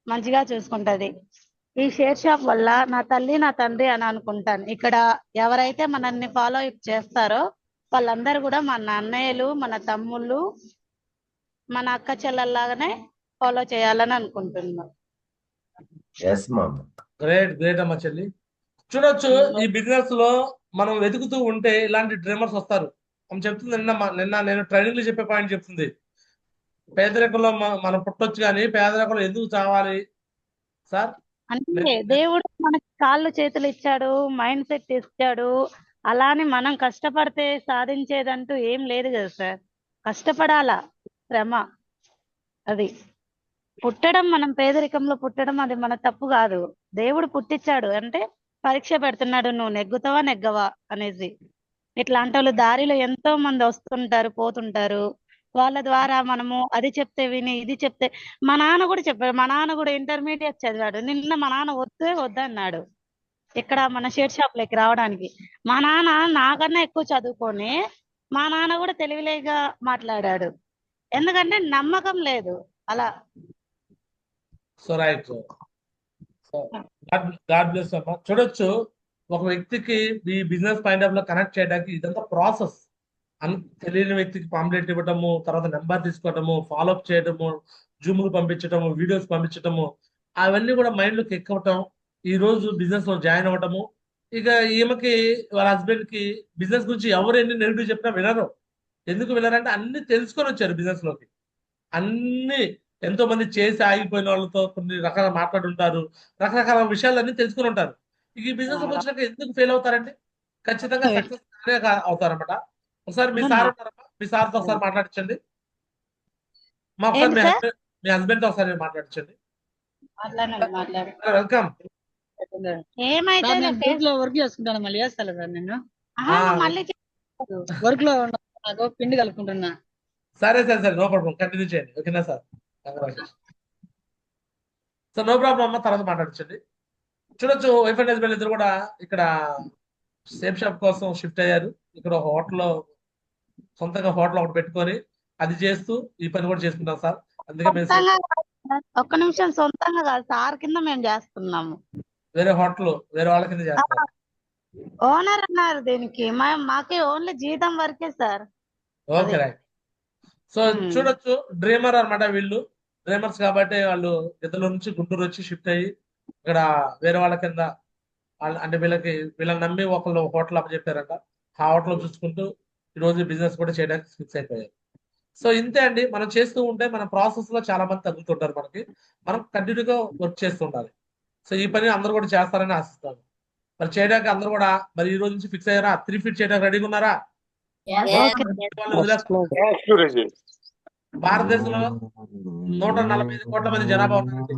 మంచిగా చూసుకుంటది. ఈ షేర్ షాప్ వల్ల నా తల్లి నా తండ్రి అని అనుకుంటాను. ఇక్కడ ఎవరైతే మనల్ని ఫాలో అప్ చేస్తారో వాళ్ళందరూ కూడా మన అన్నయ్యలు, మన తమ్ముళ్ళు, మన అక్క చెల్లెల్లాగానే ఫాలో చేయాలని అనుకుంటున్నాం. ఎస్ మామ. గ్రేట్ గ్రేట్ అమ్మా చెల్లి. చూడొచ్చు, ఈ బిజినెస్ లో మనం వెతుకుతూ ఉంటే ఇలాంటి డ్రీమర్స్ వస్తారు. ఆమె చెప్తుంది, నిన్న నేను ట్రైనింగ్ లో చెప్పే పాయింట్ చెప్తుంది. పేదరికంలో మనం పుట్టొచ్చు, కానీ పేదరికంలో ఎందుకు చావాలి సార్? అంటే దేవుడు మనకి కాళ్ళు చేతులు ఇచ్చాడు, మైండ్ సెట్ ఇచ్చాడు. అలానే మనం కష్టపడితే సాధించేదంటూ ఏం లేదు కదా సార్. కష్టపడాలా, శ్రమ. అది పుట్టడం, మనం పేదరికంలో పుట్టడం అది మన తప్పు కాదు. దేవుడు పుట్టించాడు అంటే పరీక్ష పెడుతున్నాడు, నువ్వు నెగ్గుతావా నెగ్గవా అనేసి. ఇట్లాంటి వాళ్ళు దారిలో ఎంతో మంది వస్తుంటారు పోతుంటారు. వాళ్ళ ద్వారా మనము అది చెప్తే విని ఇది చెప్తే మా నాన్న కూడా చెప్పాడు. మా నాన్న కూడా ఇంటర్మీడియట్ చదివాడు. నిన్న మా నాన్న వద్దన్నాడు ఇక్కడ మన షేర్ షాప్ లోకి రావడానికి. మా నాన్న నాకన్నా ఎక్కువ చదువుకొని మా నాన్న కూడా తెలివిలేగా మాట్లాడాడు. ఎందుకంటే నమ్మకం లేదు అలా. So right. So God bless అమ్మా. చూడొచ్చు, ఒక వ్యక్తికి ఈ బిజినెస్ పాయింట్ ఆఫ్ లో కనెక్ట్ చేయడానికి ఇదంతా ప్రాసెస్. తెలియని వ్యక్తికి పాంప్లెట్ ఇవ్వటము, తర్వాత నెంబర్ తీసుకోవటము, ఫాలోఅప్ చేయటము, జూమ్లు పంపించటము, వీడియోస్ పంపించటము, అవన్నీ కూడా మైండ్ లోకి ఎక్కవటం, ఈ రోజు బిజినెస్ లో జాయిన్ అవ్వటము. ఇక ఈమెకి వాళ్ళ హస్బెండ్ కి బిజినెస్ గురించి ఎవరు ఎన్ని నెగిటివ్ చెప్పినా వినరు. ఎందుకు వినరంటే అన్ని తెలుసుకొని వచ్చారు బిజినెస్ లోకి. అన్ని ఎంతో మంది చేసి ఆగిపోయిన వాళ్ళతో కొన్ని రకాల మాట్లాడుంటారు, రకరకాల విషయాలన్నీ తెలుసుకుని ఉంటారు. ఇక ఈ బిజినెస్ లోకి వచ్చినాక ఎందుకు ఫెయిల్ అవుతారండి? ఖచ్చితంగా సక్సెస్ అవుతారన్నమాట. ఒకసారి మీ సార్ ఉంటారమ్మా, మీ సార్తో ఒకసారి మాట్లాడించండి. మా ఒకసారి ఏంటి సార్? మీ హస్బెండ్ తో ఒకసారి మాట్లాడించండి. మాట్లాడు. వెల్కమ్. ఏమైతే సార్ నేను గ్రూప్ లో వర్క్ చేసుకుంటాను, మళ్ళీ చేస్తాను సార్. నేను మళ్ళీ వర్క్ లో ఉన్నా, నాకు పిండి కలుపుకుంటున్నా. సరే నో ప్రాబ్లం, కంటిన్యూ చేయండి. ఓకేనా సార్? సో నో ప్రాబ్లం అమ్మ, తర్వాత మాట్లాడించండి. చూడొచ్చు, వైఫ్ అండ్ హస్బెండ్ ఇద్దరు కూడా ఇక్కడ సేమ్ షాప్ కోసం షిఫ్ట్ అయ్యారు. ఇక్కడ ఒక హోటల్, సొంతంగా హోటల్ ఒకటి పెట్టుకొని అది చేస్తూ ఈ పని కూడా చేసుకుంటాం సార్. అందుకే మేము ఒక్క నిమిషం, సొంతంగా కాదు సార్ కింద మేము చేస్తున్నాము. వేరే హోటల్ వేరే వాళ్ళ కింద చేస్తాం. ఓనర్ అన్నారు దీనికి, మాకే ఓన్లీ జీతం వరకే సార్. Okay right. సో చూడొచ్చు, డ్రీమర్ అన్నమాట వీళ్ళు. డ్రీమర్స్ కాబట్టి వాళ్ళు ఇద్దరు నుంచి గుంటూరు వచ్చి షిఫ్ట్ అయ్యి ఇక్కడ వేరే వాళ్ళ కింద అంటే వీళ్ళని నమ్మి ఒకళ్ళు హోటల్ అప్పచెప్పారంట. ఆ హోటల్ చూసుకుంటూ ఈ రోజు బిజినెస్ కూడా చేయడానికి ఫిక్స్ అయిపోయారు. సో ఇంతే అండి, మనం చేస్తూ ఉంటే మన ప్రాసెస్ లో చాలా మంది తగ్గుతుంటారు. మనం కంటిన్యూగా వర్క్ చేస్తూ ఉండాలి. సో ఈ పని అందరూ కూడా చేస్తారని ఆశిస్తాను. మరి చేయడానికి అందరూ కూడా మరి ఈ రోజు నుంచి ఫిక్స్ అయ్యారా? 3 ఫీట్ చేయడానికి రెడీగా ఉన్నారా? భారతదేశంలో 145 కోట్ల మంది జనాభా ఉన్నారండి.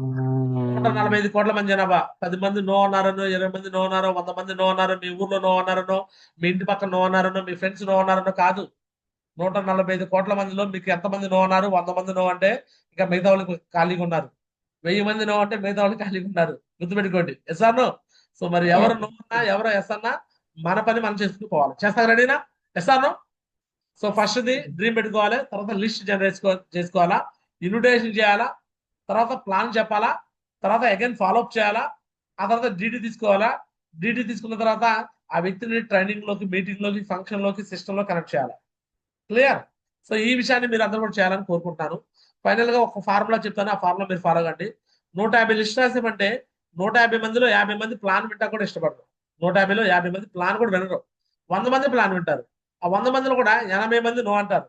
145 కోట్ల మంది జనాభా. 10 మంది నో అన్నారనో, 20 మంది నో అన్నారో, 100 మంది నో అన్నారో, మీ ఊర్లో నో అన్నారనో, మీ ఇంటి పక్కన నో అన్నారనో, మీ ఫ్రెండ్స్ నో అన్నారనో కాదు. 145 కోట్ల మందిలో మీకు ఎంతమంది నో అన్నారు? 100 మంది నో అంటే ఇంకా మిగతా వాళ్ళు ఖాళీగా ఉన్నారు. 1000 మంది నో అంటే మిగతా వాళ్ళు ఖాళీగా ఉన్నారు. గుర్తుపెట్టుకోండి. ఎస్ అన్నో. సో మరి ఎవరు నో అన్నా ఎవరు ఎస్ అన్నా మన పని మనం చేసుకుని చేస్తాం. రెడీనా? ఎస్ అన్నో. సో ఫస్ట్ ది డ్రీమ్ పెట్టుకోవాలి, తర్వాత లిస్ట్ జనరేట్ చేసుకోవాలా, ఇన్విటేషన్ చేయాలా, తర్వాత ప్లాన్ చెప్పాలా, తర్వాత అగైన్ ఫాలోఅప్ చేయాలా, ఆ తర్వాత డీటీ తీసుకోవాలా. డీటీ తీసుకున్న తర్వాత ఆ వ్యక్తిని ట్రైనింగ్ లోకి, మీటింగ్ లోకి, ఫంక్షన్ లోకి, సిస్టమ్ లో కనెక్ట్ చేయాలి. క్లియర్? సో ఈ విషయాన్ని మీరు అందరూ కూడా చేయాలని కోరుకుంటున్నాను. ఫైనల్ గా ఒక ఫార్ములా చెప్తాను, ఆ ఫార్ములా మీరు ఫాలో కండి. 150 లిస్ట్ రాసామంటే 150 మందిలో 50 మంది ప్లాన్ వింటా కూడా ఇష్టపడరు. 150లో 50 మంది ప్లాన్ కూడా వినరు. 100 మంది ప్లాన్ వింటారు. ఆ 100 మందిలో కూడా 80 మంది నో అంటారు.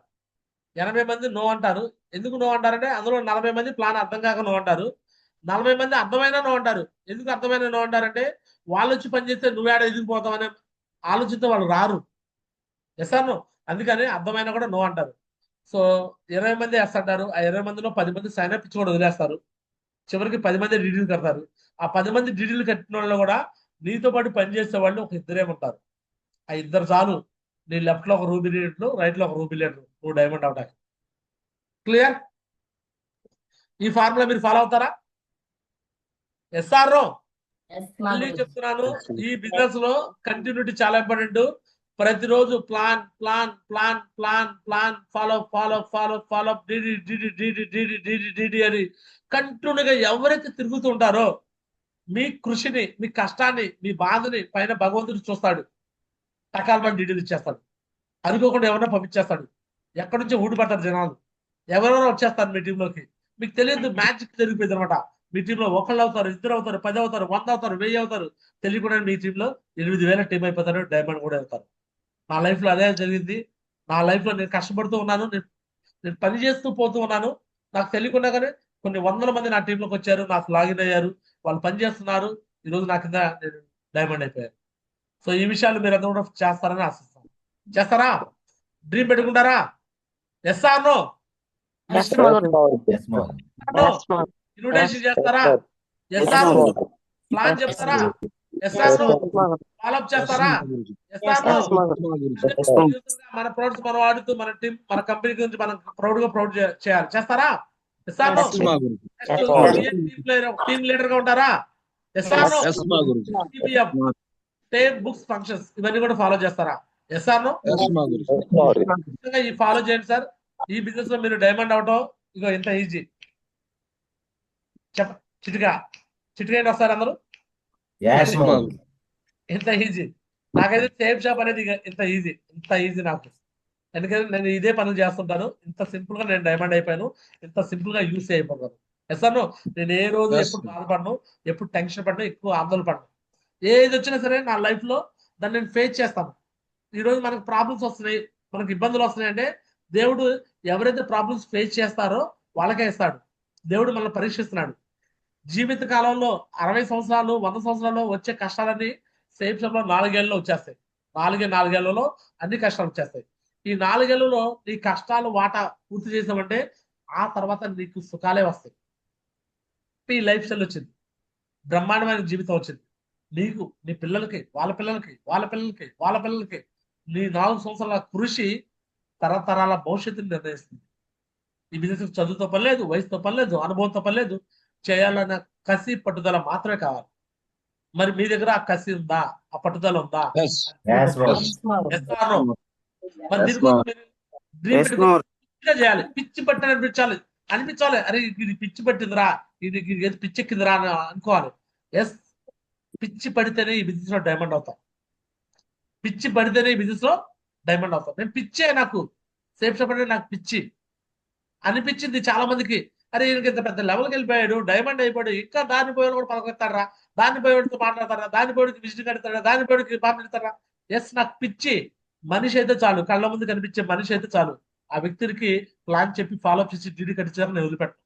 80 మంది నో అంటారు. ఎందుకు నో అంటారంటే అందులో 40 మంది ప్లాన్ అర్థం కాక నో అంటారు. 40 మంది అర్థమైనా నో అంటారు. ఎందుకు అర్థమైనా నో అంటారంటే వాళ్ళు వచ్చి పని చేస్తే నువ్వేడ ఎదిగిపోతావు అనే ఆలోచనతో వాళ్ళు రారు. Yes or no? అందుకని అర్థమైనా కూడా నో అంటారు. సో 20 మంది ఎస్ అంటారు. ఆ 20 మందిలో 10 మంది సైన్ అప్ ఇచ్చి కూడా వదిలేస్తారు. చివరికి 10 మంది డీడీలు కడతారు. ఆ 10 మంది డీడీలు కట్టిన వాళ్ళు కూడా నీతో పాటు పనిచేసే వాళ్ళు ఒక ఇద్దరే ఉంటారు. ఆ ఇద్దరు చాలు నీ లెఫ్ట్ లో ఒక రూబీ లీడర్, రైట్ లో ఒక రూబీ లీడర్, నువ్వు డైమండ్ అవడానికి. క్లియర్? ఈ ఫార్ములా మీరు ఫాలో అవుతారా? Yes or no? మళ్ళీ చెప్తున్నాను, ఈ బిజినెస్ లో కంటిన్యూటీ చాలా ఇంపార్టెంట్. ప్రతిరోజు plan plan plan plan plan follow DD అని కంటిన్యూగా ఎవరైతే తిరుగుతూ ఉంటారో మీ కృషిని, మీ కష్టాన్ని, మీ బాధని పైన భగవంతుడు చూస్తాడు. టకాల్మని డీడీలు ఇచ్చేస్తాడు. అనుకోకుండా ఎవరైనా పంపించేస్తాడు. ఎక్కడి నుంచో ఊడిపడతారు జనాలు. ఎవరెవరో వచ్చేస్తారు మీ టీంలోకి. మీకు తెలియదు, మ్యాజిక్ జరిగిపోయింది అనమాట. మీ టీంలో ఒకళ్ళు అవుతారు, ఇద్దరు అవుతారు, 10 అవుతారు, 100 అవుతారు, 1000 అవుతారు. తెలియకుండా మీ టీంలో 8000 టీం అయిపోతారు, డైమండ్ కూడా అవుతారు. నా లైఫ్ లో అదే జరిగింది. నా లైఫ్ లో నేను కష్టపడుతూ ఉన్నాను, నేను పని చేస్తూ పోతూ ఉన్నాను. నాకు తెలియకుండానే కొన్ని 100 మంది నా టీంలోకి వచ్చారు, నాకు లాగిన్ అయ్యారు, వాళ్ళు పని చేస్తున్నారు. ఈరోజు నా కింద నేను డైమండ్ అయిపోయారు. సో ఈ విషయాలు మీరు అందరూ కూడా చేస్తారని ఆశిస్తాను. చేస్తారా? డ్రీమ్ పెట్టుకుంటారా? Yes or no? ఇన్విటేషన్ చేస్తారా? Yes or no? ప్లాన్ చెప్తారా? Yes or no? Yes, Mother. Follow up చేస్తారా? Yes or no? Yes, Mother. Yes, ma'am. మన ప్రొడక్ట్స్ మనం వాడుతూ మన టీం మన కంపెనీ గురించి మనం ప్రౌడ్ గా ప్రౌడ్ చేయాలి. చేస్తారా? Yes or no? Yes, Mother. Team leader గా ఉంటారా? Yes or no? Yes, TBF, take books functions ఇవన్నీ కూడా ఫాలో చేస్తారా? Yes or no? ఖచ్చితంగా ఈ ఫాలో చేయండి సార్. ఈ బిజినెస్ లో మీరు డైమండ్ అవటం ఇగో ఇంత ఈజీ. చెప్ప చిటికా ఏంటి వస్తారు అందరూ? Yes, ma'am. ఇంత ఈజీ. నాకైతే సేఫ్ షాప్ అనేది ఇంత ఈజీ నాకు. ఎందుకంటే నేను ఇదే పనులు చేస్తుంటాను. ఇంత సింపుల్ గా నేను డైమండ్ అయిపోయాను. ఇంత సింపుల్ గా యూస్ అయిపోతాను. ఎస్ అన్నో? నేను ఏ రోజు ఎప్పుడు బాధపడను, ఎప్పుడు టెన్షన్ పడను, ఎక్కువ ఆందోళన పడను. ఏది వచ్చినా సరే నా లైఫ్ లో దాన్ని నేను ఫేస్ చేస్తాను. ఈ రోజు మనకు ప్రాబ్లమ్స్ వస్తున్నాయి, మనకు ఇబ్బందులు వస్తున్నాయి అంటే దేవుడు ఎవరైతే ప్రాబ్లమ్స్ ఫేస్ చేస్తారో వాళ్ళకే ఇస్తాడు. దేవుడు మనల్ని పరీక్షిస్తున్నాడు. జీవిత కాలంలో 60 సంవత్సరాలు 100 సంవత్సరాల్లో వచ్చే కష్టాలన్నీ సేఫ్ షాప్ లో 4 ఏళ్ళలో వచ్చేస్తాయి. 4 ఏళ్లలో అన్ని కష్టాలు వచ్చేస్తాయి. ఈ 4 ఏళ్లలో నీ కష్టాలు వాటా పూర్తి చేసామంటే ఆ తర్వాత నీకు సుఖాలే వస్తాయి. ఈ లైఫ్ స్టైల్ వచ్చింది, బ్రహ్మాండమైన జీవితం వచ్చింది. నీకు, నీ పిల్లలకి, వాళ్ళ పిల్లలకి, వాళ్ళ పిల్లలకి, వాళ్ళ పిల్లలకి నీ 4 సంవత్సరాల కృషి తరతరాల భవిష్యత్తుని నిర్ణయిస్తుంది. ఈ బిజినెస్ చదువుతో పని లేదు, వయసుతో పని లేదు, అనుభవంతో పని లేదు. చేయాలన్న కసి పట్టుదల మాత్రమే కావాలి. మరి మీ దగ్గర ఆ కసి ఉందా? ఆ పట్టుదల ఉందా? Yes, ma'am. Yes or no? మరి దీనికోసం మీరు డ్రీమ్ పెట్టుకుని చేయాలి. పిచ్చి పట్టి అనిపించాలి. అరే ఇది పిచ్చి పట్టిందిరా, ఇది పిచ్చి ఎక్కిందిరా అని అనుకోవాలి. ఎస్, పిచ్చి పడితేనే ఈ బిజినెస్ లో డైమండ్ అవుతాం. పిచ్చి పడితేనే ఈ బిజినెస్ లో డైమండ్ అవుతాం. నేను పిచ్చే, నాకు సేఫ్ షాప్ అంటే నాకు పిచ్చి అనిపించింది చాలా మందికి. అరే ఈయనకి ఇంత పెద్ద లెవెల్కి వెళ్ళిపోయాడు, డైమండ్ అయిపోయాడు, ఇంకా దాని పోయేవాడు కూడా పలకొస్తారా, దాని పోయేవాడితో మాట్లాడతారా, దాని పోయేడికి విజిట్ కడతారా, దాని పోయేడికి మాట్లాడతారా. ఎస్, నాకు పిచ్చి. మనిషి అయితే చాలు, కళ్ళ ముందు కనిపించే మనిషి అయితే చాలు. ఆ వ్యక్తికి ప్లాన్ చెప్పి ఫాలో అప్ చేసి డీడీ కట్టించారు నేను వదిలిపెట్టాను.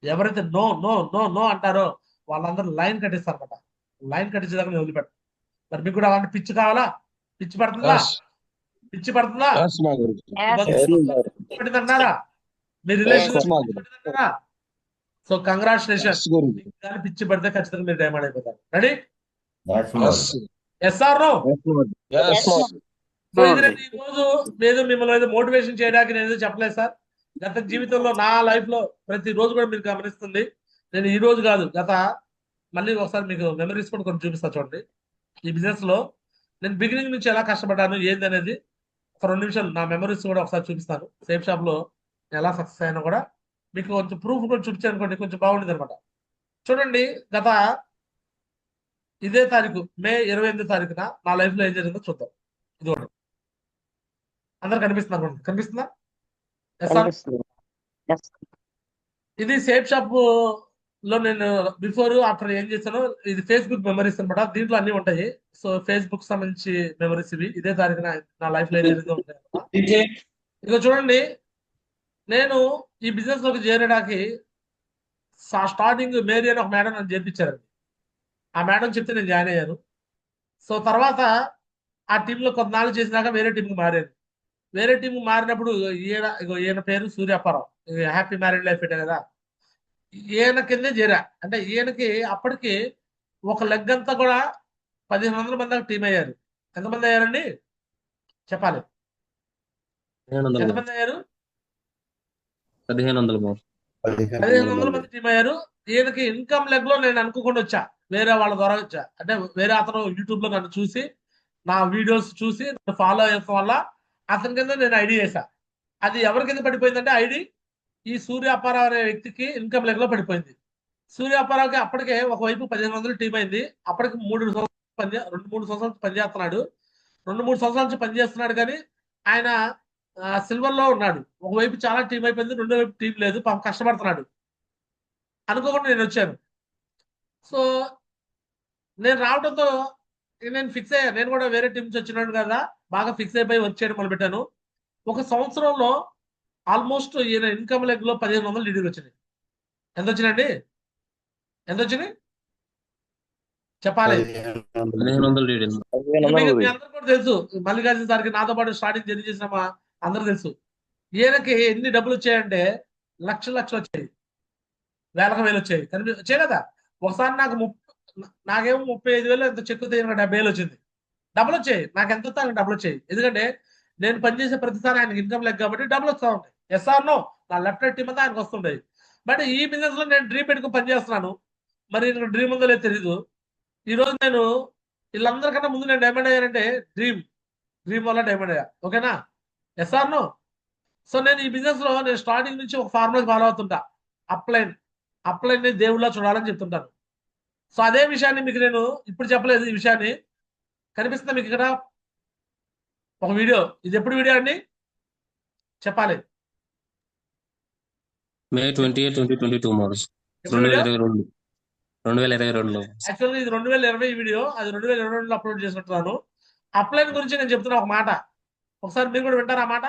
ఎవరైతే నో నో నో నో అంటారో వాళ్ళందరూ లైన్ కట్టిస్తారు అనమాట. లైన్ కట్టించేదాకా నేను వదిలిపెట్టాను. మరి మీకు కూడా అలాంటి పిచ్చి కావాలా? పిచ్చి పడుతుందా? పిచ్చి పడుతుందా? పట్టిందంటారా? మీ రిలేషన్ పట్టిందంటారా? So congratulation. కానీ పిచ్చి పడితే ఖచ్చితంగా మీరు డైమండ్ అయిపోతారు. Ready? Yes, ma'am. Yes or no? So ఇది నేను ఈ రోజు ఏదో మిమ్మల్ని ఏదో మోటివేషన్ చేయడానికి నేను ఏదో చెప్పలేదు సార్. గత జీవితంలో నా లైఫ్ లో ప్రతి రోజు కూడా మీరు గమనిస్తుంది. నేను ఈ రోజు కాదు, మళ్ళీ ఒకసారి మీకు మెమరీస్ కూడా కొంచెం చూపిస్తా చూడండి. ఈ బిజినెస్ లో నేను బిగినింగ్ నుంచి ఎలా కష్టపడ్డాను ఏంది అనేది ఒక 2 నిమిషాలు నా మెమరీస్ కూడా ఒకసారి చూపిస్తాను. సేఫ్ షాప్ లో ఎలా సక్సెస్ అయినా కూడా మీకు కొంచెం ప్రూఫ్ కూడా చూపించాను అనుకోండి, కొంచెం బాగుండేది అనమాట. చూడండి, గత ఇదే తారీఖు మే 28వ తారీఖున నా లైఫ్ లో ఏం జరిగిందో చూద్దాం. ఇది ఒకటి అందరు కనిపిస్తున్నారు, కనిపిస్తుందా? Yes. ఇది సేఫ్ షాప్ లో నేను బిఫోర్ ఆఫ్టర్ ఏం చేశాను. ఇది ఫేస్బుక్ మెమరీస్ అనమాట. దీంట్లో అన్ని ఉంటాయి. సో ఫేస్బుక్ సంబంధించి మెమరీస్ ఇవి. ఇదే తారీఖున నా లైఫ్ లో ఏదైతే ఉంటాయి. ఇక చూడండి, నేను ఈ బిజినెస్ లోకి చేరడానికి స్టార్టింగ్ మేరీ అని ఒక మేడం నన్ను చేర్పించారండి. ఆ మేడం చెప్తే నేను జాయిన్ అయ్యాను. సో తర్వాత ఆ టీంలో కొన్నాళ్ళు చేసినాక వేరే టీంకి మారాను. వేరే టీం మారినప్పుడు ఈయన పేరు సూర్యాపారావు, హ్యాపీ మ్యారీడ్ లైఫ్ పెట్టా కదా, ఈయన కిందే చేరా. అంటే ఈయనకి అప్పటికి ఒక లెగ్ అంతా కూడా 1500 మంది దాకా టీం అయ్యారు. ఎంతమంది అయ్యారండి చెప్పాలి? ఎంతమంది అయ్యారు? 1500 మంది టీం అయ్యారు. ఈయనకి ఇన్కమ్ లెగ్ లో నేను అనుకోకుండా వచ్చా, వేరే వాళ్ళ ద్వారా వచ్చా. అంటే వేరే అతను యూట్యూబ్ లో నన్ను చూసి, నా వీడియోస్ చూసి నన్ను ఫాలో అయ్యడం వల్ల అతని కింద నేను ఐడి చేశా. అది ఎవరి కింద పడిపోయిందంటే ఐడి ఈ సూర్య అప్పారావు అనే వ్యక్తికి ఇన్కమ్ లెగ్ లో పడిపోయింది. సూర్య అప్పారావుకి అప్పటికే ఒకవైపు 1500 టీం అయింది. అప్పటికి 2-3 సంవత్సరాలు పనిచేస్తున్నాడు. 2-3 సంవత్సరాల నుంచి పనిచేస్తున్నాడు. కానీ ఆయన సిల్వర్ లో ఉన్నాడు. ఒకవైపు చాలా టీం అయిపోయింది, రెండో వైపు టీం లేదు. పాపం కష్టపడుతున్నాడు. అనుకోకుండా నేను వచ్చాను. సో నేను రావడంతో నేను ఫిక్స్ అయ్యా, నేను కూడా వేరే టీం నుంచి వచ్చినాడు కదా, బాగా ఫిక్స్ అయిపోయి వర్క్ చేయడం మొదలుపెట్టాను. ఒక సంవత్సరంలో ఆల్మోస్ట్ ఈయన ఇన్కమ్ లెగ్ లో 1500 లీడర్లు వచ్చినాయి. ఎంత వచ్చినాయండి? ఎంత వచ్చినాయి చెప్పాలి? మీ అందరూ కూడా తెలుసు. మల్లికార్జున సార్కి నాతో పాటు స్టార్టింగ్ జర్నీ చేసిన అందరూ తెలుసు. ఈయనకి ఎన్ని డబ్బులు వచ్చాయంటే లక్షలు వచ్చాయి, వేలకు వేలు వచ్చాయి. వచ్చాయి కదా. ఒకసారి నాకు నాకేమో 35,000 ఎంత చెక్కు తీయగా 70,000 వచ్చింది. డబ్బులు వచ్చాయి, నాకు ఎంత వస్తే ఆయనకు డబ్బులు వచ్చాయి. ఎందుకంటే నేను పనిచేసే ప్రతిసారి ఆయనకి ఇన్కమ్ లెక్క కాబట్టి డబ్బులు వస్తూ ఉంటాయి. ఎస్ఆర్ నో, నా లెఫ్ట్ రైట్ టీమ్ అంతా ఆయనకు వస్తుంటాయి. బట్ ఈ బిజినెస్ లో నేను డ్రీమ్ పెట్టుకుని పనిచేస్తున్నాను. మరి నాకు డ్రీమ్ ఉందో లేదో తెలీదు. ఈ రోజు నేను వీళ్ళందరికన్నా ముందు నేను డైమండ్ అయ్యానంటే డ్రీమ్ వల్ల డైమండ్ అయ్యా. ఓకేనా? SR no. సో నేను ఈ బిజినెస్ లో నేను స్టార్టింగ్ నుంచి ఒక ఫార్ములా ఫాలో అవుతుంటా. అప్లైన్ ని దేవుళ్ళ చూడాలని చెప్తుంటాను. సో అదే విషయాన్ని మీకు నేను ఇప్పుడు చెప్పలేదు. ఈ విషయాన్ని కనిపిస్తుందా మీకు ఇక్కడ ఒక వీడియో? ఇది ఎప్పుడు వీడియో అండి చెప్పాలి? మే 28, 2022 మోడల్స్. ఎప్పుడు వీడియో? 2022లో. యాక్చువల్గా ఇది 2020 వీడియో, అది 2022లో అప్లోడ్ చేసుకుంటున్నాను. అప్లైన్ గురించి నేను చెప్తున్నా ఒక మాట, ఒకసారి మీరు కూడా వింటారా ఆ మాట?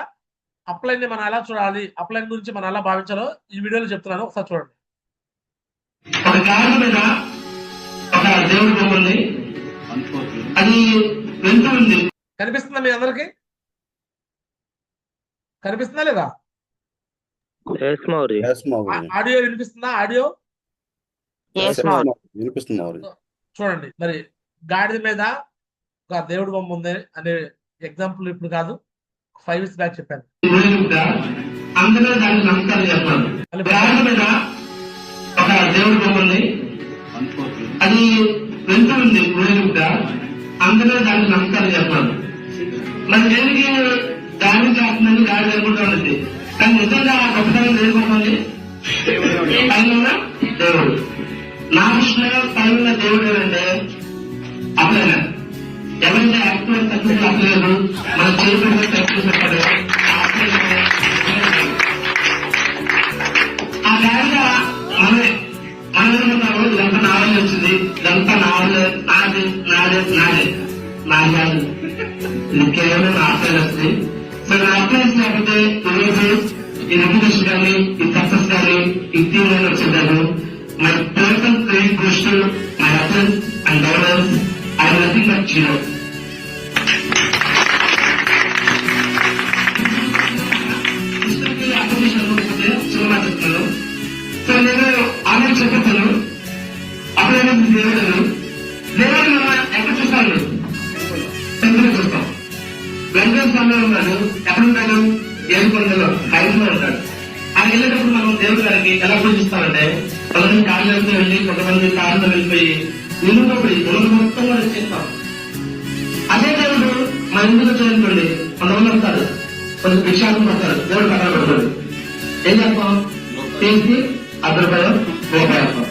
అప్లైన్ ని మనం ఎలా చూడాలి, అప్లైన్ గురించి మనం ఎలా భావించాలో ఈ వీడియోలో చెప్తున్నాను, ఒకసారి చూడండి. ఒక గాడి మీద ఒక దేవుడి బొమ్మ ఉంది, అది వెళ్తూ ఉంది. కనిపిస్తుందా మీ అందరికి? కనిపిస్తుందా లేదా? ఆడియో వినిపిస్తుందా? ఆడియో వినిపిస్తుంది. చూడండి. మరి గాడిద మీద ఒక దేవుడి బొమ్మ ఉంది అనే ఎగ్జాంపుల్ ఇప్పుడు కాదు, 5 years బ్యాక్ చెప్పాను. అందులో దానికి నమస్కారం చెప్పాను. గాడి మీద ఒక దేవుడి బొమ్మ ఉంది, అది వెళ్తూ ఉంది ఊరేగుగా, అందులో దానికి నమస్కారం చెప్పాను. మరి దేనికి దాడి చేస్తుందని గాడి అనుకుంటా ఉంటుంది, కానీ నిజంగా గొప్పతనం దేనికోసం? పైన దేవుడు. నా దృష్టిలో పైన దేవుడు అంటే అప్లైనా ఎవరైతే యాక్టివ్ సక్సెస్ అవ్వలేదు, మన చేతుల్లో సక్సెస్ చెప్పాడు. ఆ గాడిగా మనమే మనమేమన్నాము, ఇదంతా నావలే వచ్చింది, ఇదంతా నావలే, నాది కాదు, ఇది కేవలం నా అప్లైన్ వస్తుంది. సో నా అప్లైన్స్ లేకపోతే ఈరోజు ఈ రెప్యుటేషన్ కానీ, ఈ సక్సెస్ కానీ, ఈ టీమ్ కానీ వచ్చిందాను. My personal credit goes to my appliance and governance. I am nothing but zero. Application cinema చెప్తాను. సో నేను ఆమె చెప్తాను, అప్లైన్ దేవుడు మనం ఎక్కడ చూస్తాను? టెంపుల్ చూస్తాం. వెంకటేశ్వర స్వామి ఉన్నాడు, ఎక్కడుంటాడు? ఏడుకొండలో హైట్లో ఉంటాడు. ఆయన వెళ్ళేటప్పుడు మనం దేవుడి గారికి ఎలా పూజిస్తామంటే, కొంతమంది కాళ్ళతో వెళ్ళి, కొంతమంది కాళ్ళతో వెళ్ళిపోయి నిలువబడి ఉన్నది మొత్తం కూడా చేస్తాం. అదే దేవుడు మా ఇంటికి చూడండి, కొంతమంది వస్తారు, కొంచెం విషయాలు పడతారు, దేవుడు పక్కన పెడతాడు. ఏం చేస్తాం? చేసి ₹10 రూపాయలు.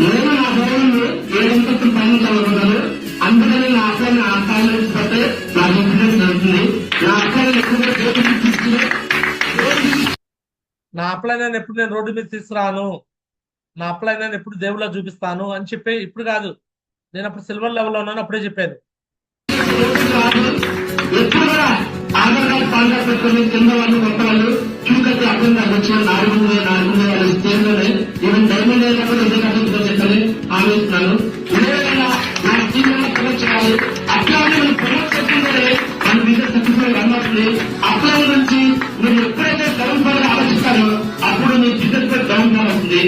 నేను నా దేవుడిని 7 పైన చదువుకుంటాను. అందుకని నా అప్లైన్ ఆ స్థాయిలో ఉంచిపోతే నాకు ఇన్ఫ్లుయెన్స్ జరుగుతుంది. నా అప్లైన్ ఎక్కువగా నా అప్లైన్ ఎప్పుడు నేను రోడ్డు మీద తీసుకురాను, నా అప్లైన్ ఎప్పుడు దేవుళ్ళ చూపిస్తాను అని చెప్పి ఇప్పుడు కాదు, నేను అప్పుడు సిల్వర్ లెవెల్లో ఉన్నాను, అప్పుడే చెప్పాను. ఎప్పుడు కూడా ఆధార్ కార్డు పాన్ కార్డు పెట్టుకుని కింద వాళ్ళు కొత్త వాళ్ళు క్యూ కట్టి అర్థం కాదు వచ్చిన 400 వాళ్ళు స్టేజ్లోనే ఈవెన్ డైమండ్ అయినప్పుడు ఇదే కట్టతో చెప్పని హామీ ఇస్తున్నాను. ఇదే విధంగా నా టీంలో ప్రమోట్ చేయాలి. అట్లానే మనం ప్రమోట్ చేస్తుంటే మన బిజినెస్ సక్సెస్ఫుల్ రన్ అవుతుంది. అప్లై నుంచి మీరు ఎప్పుడైతే డౌన్ ఫాల్ ఆలోచిస్తారో అప్పుడు మీ బిజినెస్ పై డౌన్ ఫాల్ అవుతుంది.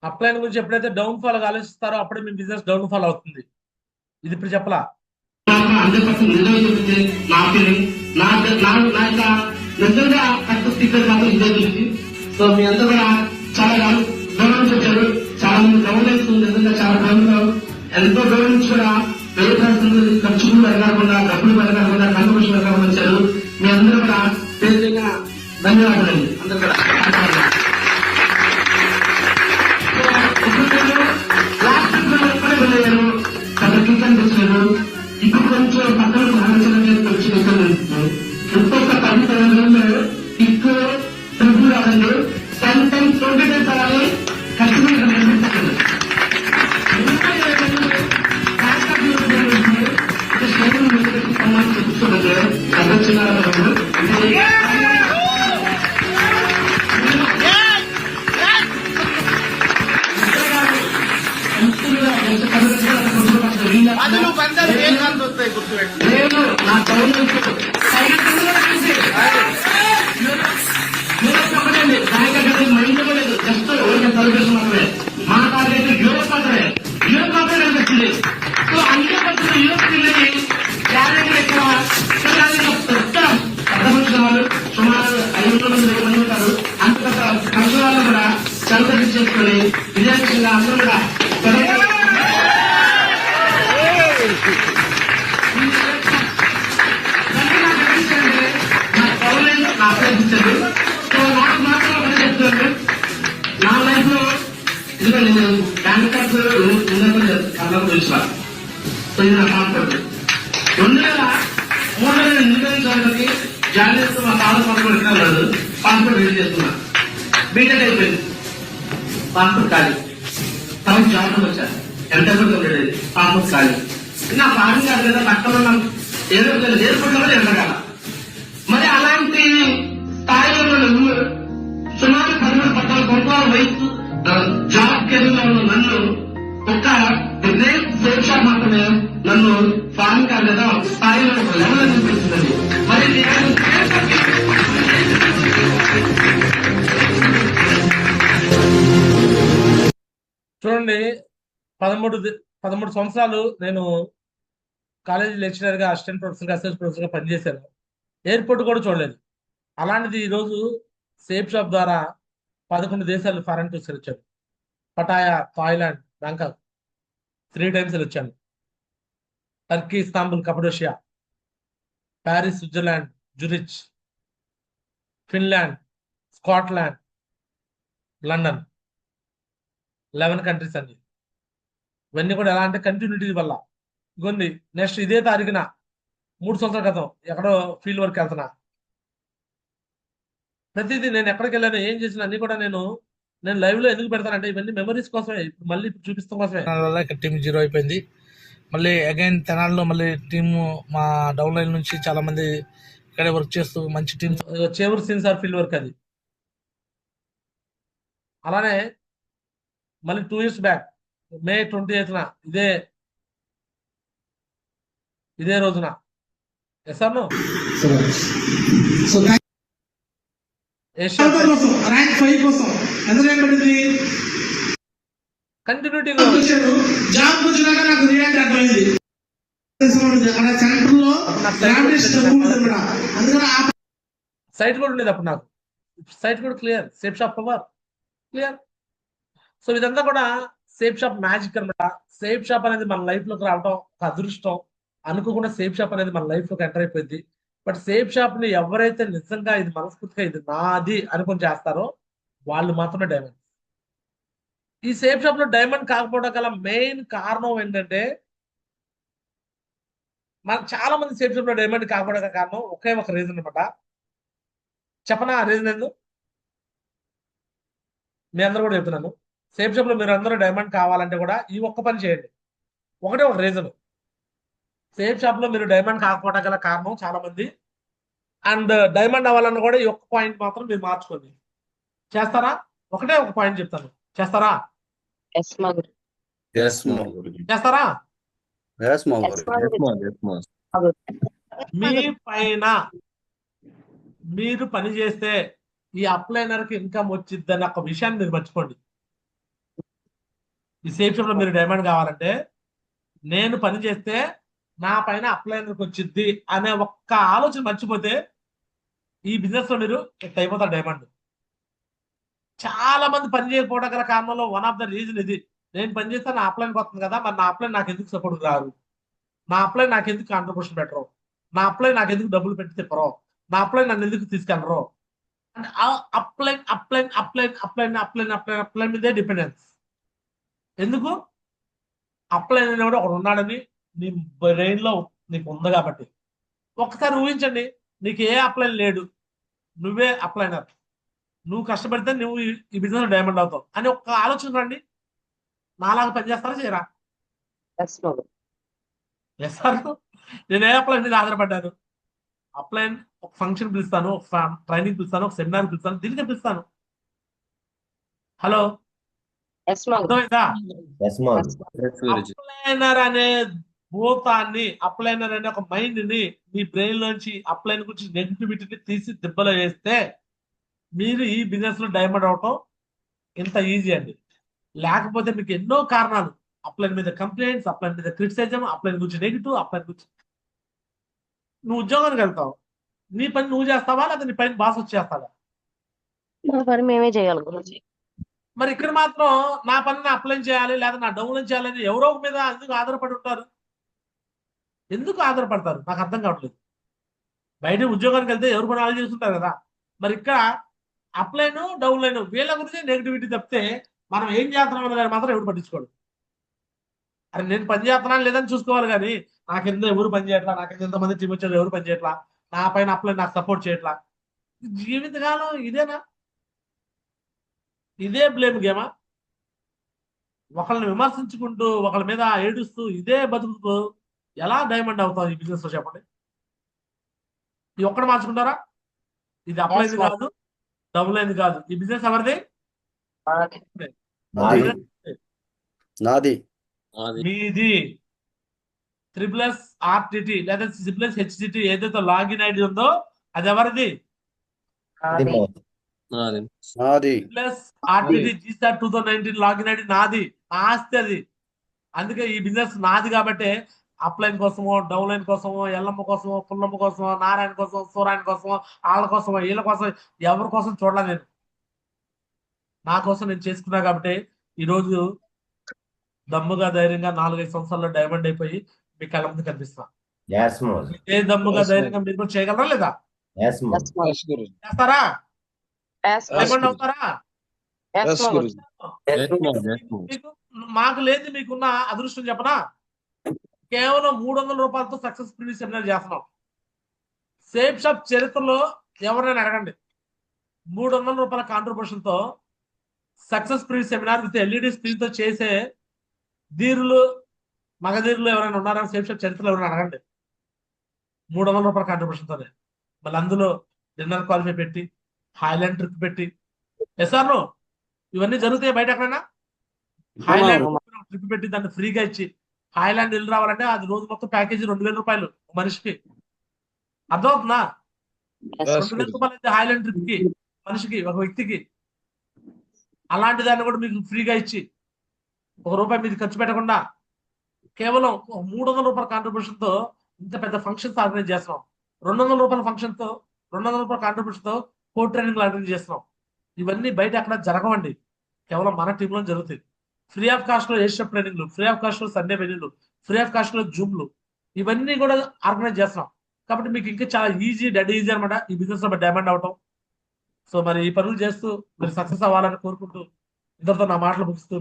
అప్లైన్ గురించి ఎప్పుడైతే డౌన్ ఫాల్ ఆలోచిస్తారో అప్పుడే మీ బిజినెస్ డౌన్ ఫాల్ అవుతుంది. ఇది ఇప్పుడు చెప్పలా? 100% నిజమే చెప్పింది నా ఫీలింగ్. నా యొక్క నిజంగా సక్సెస్ సీక్రెట్ మాత్రం ఇదే గురించి. సో మీ అంతా కూడా చాలా దూరం నుంచి వచ్చారు, చాలా మంది గవర్నెన్స్ నిజంగా చాలా గౌరవం, ఎంతో దూరం నుంచి కూడా వేరే ఖర్చు కూడా పెరగకుండా, డబ్బులు పెరగకుండా, కంట్రిబ్యూషన్ పెరగకుండా వచ్చారు. మీ అందరూ కూడా పేరుగా ధన్యవాదాలండి. అందరూ కూడా లాస్ట్ ఎప్పుడే వెళ్ళారు, కిచెన్ తెచ్చారు. ఇప్పుడు కొంచెం పక్కన ఆలోచన వచ్చి ఇంకొక 10 సంవత్సరాలు టిక్ ట్రిపుల్ రావాలి, 10 times 20 days అవ్వాలి. ఖచ్చితంగా నేను నా టౌన్ మైండ్ లేదు, జస్ట్ ఓకే సర్వీస్ మాత్రమే. మా టార్గెట్ యూరోప్ మాత్రమే. యూరోప్ మాత్రమే వచ్చింది. సో అందుకే కొంచెం యూఎస్ పిల్లలు గ్యారెంటీ ఎక్కువ పెద్ద మనుషుల వాళ్ళు సుమారు 500 మంది 1000 మంది ఉంటారు. అంత మనుషుల వాళ్ళు కూడా చదువు చేసుకుని విజయవంతంగా అందరూ కూడా నా పౌరులు నా అభ్యర్థించారు. సో నాకు మాత్రం ఒకటి చెప్తున్నాను, నా లైఫ్ లో ఇదిగో నేను బ్యాంకాక్ అన్నప్పుడు తెలుసా. సో ఇది నా కాన్ఫిడెంట్. 2003 ఇంజనీరింగ్ చదువుకి జాయిన్ చేస్తూ మా ఫాదర్ పాస్పోర్ట్ ఎక్కడ ఉన్నాడు, పాస్పోర్ట్ రెడీ చేస్తున్నా. బీటెక్ అయిపోయింది, పాస్పోర్ట్ ఖాళీ. తర్వాత జాబ్ వచ్చాను, ఎంటర్ కంప్లీట్ అయింది, పాస్పోర్ట్ ఖాళీ. నా ఫారెన్ కాదు కదా, పక్కన ఉన్నాం, ఏదో ఎయిర్పోర్ట్ లో ఎండగాల. మరి అలాంటి స్థాయిలో సుమారు 13-14 సంవత్సరాల వయసు జాబ్ కెరీర్ లో ఉన్న నన్ను ఒక గ్రేట్ సేఫ్ షాప్ మాత్రమే నన్ను ఫారెన్ కాదు కదా స్థాయిలో ఒక లెవెల్ చూపిస్తుందండి. మరి చూడండి, 13 సంవత్సరాలు నేను కాలేజీ లెక్చరర్ గా, అసిస్టెంట్ ప్రొఫెసర్ గా, అసిస్టెంట్ ప్రొఫెసర్ గా పనిచేశాను. ఎయిర్పోర్ట్ కూడా చూడలేదు. అలాంటిది ఈరోజు సేఫ్ షాప్ ద్వారా 11 దేశాలు ఫారెన్ టూర్స్ వచ్చాను. పటాయా, థాయిలాండ్, బ్యాంకాక్ 3 times వచ్చాను. Turkey, Istanbul, Cappadocia, Paris, Switzerland, Zurich, Finland, Scotland, London 11 countries అండి. ఇవన్నీ కూడా ఎలా అంటే కంటిన్యూటీ వల్ల. ఇంకొన్ని నెక్స్ట్ ఇదే తారీఖున 3 సంవత్సరాల క్రితం ఎక్కడో ఫీల్డ్ వర్క్ వెళ్తున్నా. ప్రతిదీ నేను ఎక్కడికి వెళ్ళాను, ఏం చేసినా అన్ని కూడా నేను లైవ్ లో ఎందుకు పెడతానంటే ఇవన్నీ మెమరీస్ కోసమే, మళ్ళీ చూపిస్తాం కోసమే. వల్ల ఇక్కడ టీం 0 అయిపోయింది. మళ్ళీ అగైన్ తెనాల్లో మళ్ళీ టీము మా డౌన్ లైన్ నుంచి చాలా మంది ఇక్కడే వర్క్ చేస్తూ మంచి టీమ్. చేవూరు సెన్సార్ ఫీల్డ్ వర్క్ అది. అలానే మళ్ళీ 2 years బ్యాక్ May 28న ఇదే రోజున ఎస్ఆర్ ర్యాంక్ 5 కోసం ఎంత టైం పడింది? కంటిన్యూటీ జాబ్ వచ్చినాక నాకు రియాక్ట్ అర్థమైంది. సెంటర్ లో సైట్ కూడా ఉండేది అప్పుడు. నాకు సైట్ కూడా clear, safe shop power clear. So ఇదంతా కూడా సేఫ్ షాప్ మ్యాజిక్ అనమాట. సేఫ్ షాప్ అనేది మన లైఫ్ లోకి రావడం ఒక అదృష్టం. అనుకోకుండా సేఫ్ షాప్ అనేది మన లైఫ్ లోకి ఎంటర్ అయిపోయింది. బట్ సేఫ్ షాప్ ని ఎవరైతే నిజంగా ఇది మనస్ఫూర్తిగా ఇది నాది అనుకుని చేస్తారో వాళ్ళు మాత్రమే డైమండ్. ఈ సేఫ్ షాప్ లో డైమండ్ కాకపోవడం గల మెయిన్ కారణం ఏంటంటే, మనకు చాలా మంది సేఫ్ షాప్ లో డైమండ్ కాకపోవడం కారణం ఒకే ఒక రీజన్ అనమాట. చెప్పనా ఆ రీజన్ ఏందో? మీ అందరూ కూడా చెప్తున్నాను. సేఫ్ షాప్ లో మీరు అందరూ డైమండ్ కావాలంటే కూడా ఈ ఒక్క పని చేయండి. ఒకటే ఒక రీజన్. సేఫ్ షాప్ లో మీరు డైమండ్ కాకపోవడం గల కారణం చాలా మంది, అండ్ డైమండ్ అవ్వాలన్న కూడా ఈ ఒక్క పాయింట్ మాత్రం మీరు మార్చుకోండి. చేస్తారా? ఒకటే ఒక పాయింట్ చెప్తాను, చేస్తారా? చేస్తారా? మీ పైన మీరు పని చేస్తే ఈ అప్లైనర్ కి ఇన్కమ్ వచ్చిద్దని ఒక విషయాన్ని మీరు మర్చిపోండి. ఈ సేఫ్ షాప్ లో మీరు డైమండ్ కావాలంటే నేను పని చేస్తే నా పైన అప్లైనర్కి వచ్చిద్ది అనే ఒక్క ఆలోచన మర్చిపోతే ఈ బిజినెస్ లో మీరు ఎట్ అయిపోతారు డైమండ్. చాలా మంది పని చేయకపోవడం గల కారణంలో వన్ ఆఫ్ ద రీజన్ ఇది. నేను పని చేస్తే నా అప్లైన్కి వస్తుంది కదా, మరి నా అప్లైన్ నాకు ఎందుకు సపోర్ట్ రారు, నా అప్లైన్ నాకు ఎందుకు కాంట్రిబ్యూషన్ పెట్టరు, నా అప్లైన్ నాకు ఎందుకు డబ్బులు పెట్టి తిప్పరు, నా అప్లైన్ నన్ను ఎందుకు తీసుకెళ్ళరు. And upline upline upline upline upline upline upline మీదే డిపెండెన్స్. ఎందుకు? అప్లైన్ అనేవాడు ఒకడు ఉన్నాడని నీ బ్రెయిన్ లో నీకు ఉంది కాబట్టి. ఒక్కసారి ఊహించండి, నీకు ఏ అప్లైన్ లేడు, నువ్వే అప్లైనర్, నువ్వు కష్టపడితే నువ్వు ఈ బిజినెస్ డైమండ్ అవుతావు అని ఒక్క ఆలోచన రండి. నాలాగా పనిచేస్తారా చేయరా? Yes sir. నేను ఏ అప్లైన్ మీద ఆధారపడ్డాను? అప్లైన్ ఒక ఫంక్షన్ పిలుస్తాను, ఒక ట్రైనింగ్ పిలుస్తాను, ఒక సెమినార్ పిలుస్తాను, దీనికే పిలుస్తాను. హలో, అర్థమైందా? అప్లైనర్ అనే భూతాన్ని, అప్లైనర్ అనే ఒక మైండ్ ని మీ బ్రెయిన్ లోంచి అప్లైన్ గురించి నెగిటివిటీని తీసి దిబ్బలో వేస్తే మీరు ఈ బిజినెస్ లో డైమండ్ అవటం ఇంత ఈజీ అండి. లేకపోతే మీకు ఎన్నో కారణాలు, అప్లైన్ మీద కంప్లైంట్స్, అప్లైన్ మీద క్రిటిసిజం, అప్లైన్ గురించి నెగిటివ్, అప్లైన్ గురించి. నువ్వు ఉద్యోగానికి వెళ్తావు, నీ పని నువ్వు చేస్తావా లేదా నీ పైన బాస్ వచ్చేస్తాడా? మా పని మేమే చేయాలి గురుజీ. మరి ఇక్కడ మాత్రం నా పనిని అప్లై చేయాలి లేదా నా డౌన్లోడ్ చేయాలని ఎవరో ఒక మీద ఎందుకు ఆధారపడి ఉంటారు? ఎందుకు ఆధారపడతారు నాకు అర్థం కావట్లేదు. బయట ఉద్యోగానికి వెళ్తే ఎవరు పని వాళ్ళు చేస్తుంటారు కదా. మరి ఇక్కడ అప్లైన్ డౌన్లైన్ వీళ్ళ గురించి నెగిటివిటీ తప్పితే మనం ఏం చేస్తున్నాం అనే దాన్ని మాత్రం ఎవరు పట్టించుకోడు. అరే నేను పని చేస్తున్నాను లేదని చూసుకోవాలి కానీ నాకెందుకు ఎవరు పని చేయట్లా, నాకెందుకు ఎంతమంది టీం వచ్చారు ఎవరు పని చేయట్లా, నా పైన అప్లైన్ నాకు సపోర్ట్ చేయట్లా. జీవితకాలం ఇదేనా? ఇదే బ్లేమ్ గేమా? ఒకళ్ళని విమర్శించుకుంటూ ఒకళ్ళ మీద ఏడుస్తూ ఇదే బతుకుతూ ఎలా డైమండ్ అవుతాం ఈ బిజినెస్ లో చెప్పండి? ఈ ఒక్కడు మార్చుకుంటారా? ఇది అప్లైన్ కాదు, డబుల్ అయింది కాదు. ఈ బిజినెస్ ఎవరిది? నాది. మీది. RTT లేదా HTT ఏదైతే లాగిన్ ఐడి ఉందో అది ఎవరిది? RTT GSAT 2019 లాగిన్ ఐడి నాది, నా ఆస్తి అది. అందుకే ఈ బిజినెస్ నాది కాబట్టి అప్లైన్ కోసమో, డౌన్లైన్ కోసమో, ఎల్లమ్మ కోసమో, పుల్లమ్మ కోసమో, నారాయణ కోసం, సూరాయణ కోసమో, వాళ్ళ కోసమో, వీళ్ళ కోసం, ఎవరి కోసం చూడలే నేను. నా కోసం నేను చేసుకున్నా కాబట్టి ఈరోజు దమ్ముగా ధైర్యంగా 4-5 సంవత్సరాల్లో డైమండ్ అయిపోయి మీ కళ్ళ ముందు కనిపిస్తున్నా. ఏ దమ్ముగా ధైర్యంగా మీరు కూడా చేయగలరా లేదా? చేస్తారా? డైమండ్ అవుతారా? మీకు మాకు లేదు మీకున్న అదృష్టం చెప్పనా? కేవలం 300 రూపాయలతో సక్సెస్ ప్రివ్యూ సెమినార్ చేస్తున్నాం. సేఫ్ షాప్ చరిత్రలో ఎవరైనా అడగండి, 300 రూపాయల కాంట్రిబ్యూషన్ తో success preview seminar with LED screen తో చేసే ధీరులు, మగధీరులు ఎవరైనా ఉన్నారా సేఫ్ షాప్ చరిత్రలో ఎవరైనా అడగండి. 300 రూపాయల కాంట్రిబ్యూషన్ తోనే మళ్ళీ అందులో డిన్నర్ క్వాలిఫై పెట్టి, హైలాండ్ ట్రిప్ పెట్టి, ఎస్ఆర్ను ఇవన్నీ జరుగుతాయి బయట ఎక్కడైనా? హైలాండ్ ట్రిప్ పెట్టి దాన్ని ఫ్రీగా ఇచ్చి హైలాండ్ వెళ్ళి రావాలంటే అది రోజు మొత్తం ప్యాకేజీ 2000 రూపాయలు మనిషికి. అర్థమవుతుందా? 2000 రూపాయలు అయితే హైలాండ్ ట్రిప్ కి మనిషికి, ఒక వ్యక్తికి. అలాంటి దాన్ని కూడా మీకు ఫ్రీగా ఇచ్చి 1 రూపాయి మీరు ఖర్చు పెట్టకుండా కేవలం 300 రూపాయల కాంట్రిబ్యూషన్ తో ఇంత పెద్ద ఫంక్షన్స్ ఆర్గనైజ్ చేస్తున్నాం. 200 రూపాయల ఫంక్షన్ తో, 200 రూపాయల కాంట్రిబ్యూషన్ తో కోడ్ ట్రైనింగ్ ఆర్గనైజ్ చేస్తున్నాం. ఇవన్నీ బయట ఎక్కడ జరగవండి, కేవలం మన టీంలో జరుగుతాయి. ఫ్రీ ఆఫ్ కాస్ట్ లో ఏషియా ట్రైనింగ్లు, ఫ్రీ ఆఫ్ కాస్ట్ లో సండే వెన్యూలు, ఫ్రీ ఆఫ్ కాస్ట్ లో జూమ్లు, ఇవన్నీ కూడా ఆర్గనైజ్ చేస్తున్నాం. కాబట్టి మీకు ఇంకా చాలా డెడ్ ఈజీ అనమాట ఈ బిజినెస్ లో డైమండ్ అవటం. సో మరి ఈ పనులు చేస్తూ మీరు సక్సెస్ అవ్వాలని కోరుకుంటూ ఇద్దరితో నా మాటలు ముగిస్తూ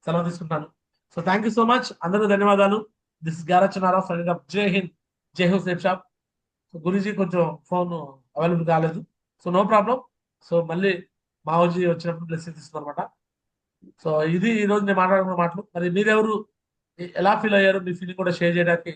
సెలవు తీసుకుంటాను. So thank you so much, అందరూ ధన్యవాదాలు. దిస్ గ్యారచనారా సైనింగ్ అప్. జై హింద్, జై హో సేఫ్ షాప్. సో గురూజీ కొంచెం ఫోన్ అవైలబుల్ కాలేదు, సో నో ప్రాబ్లం. సో మళ్ళీ మావోజీ వచ్చినప్పుడు బ్లెస్సింగ్ ఇస్తుంది అనమాట. సో ఇది ఈ రోజు నేను మాట్లాడుకున్న మాటలు. మరి మీరెవరు ఎలా ఫీల్ అయ్యారు, మీ ఫీలింగ్ కూడా షేర్ చేయడానికి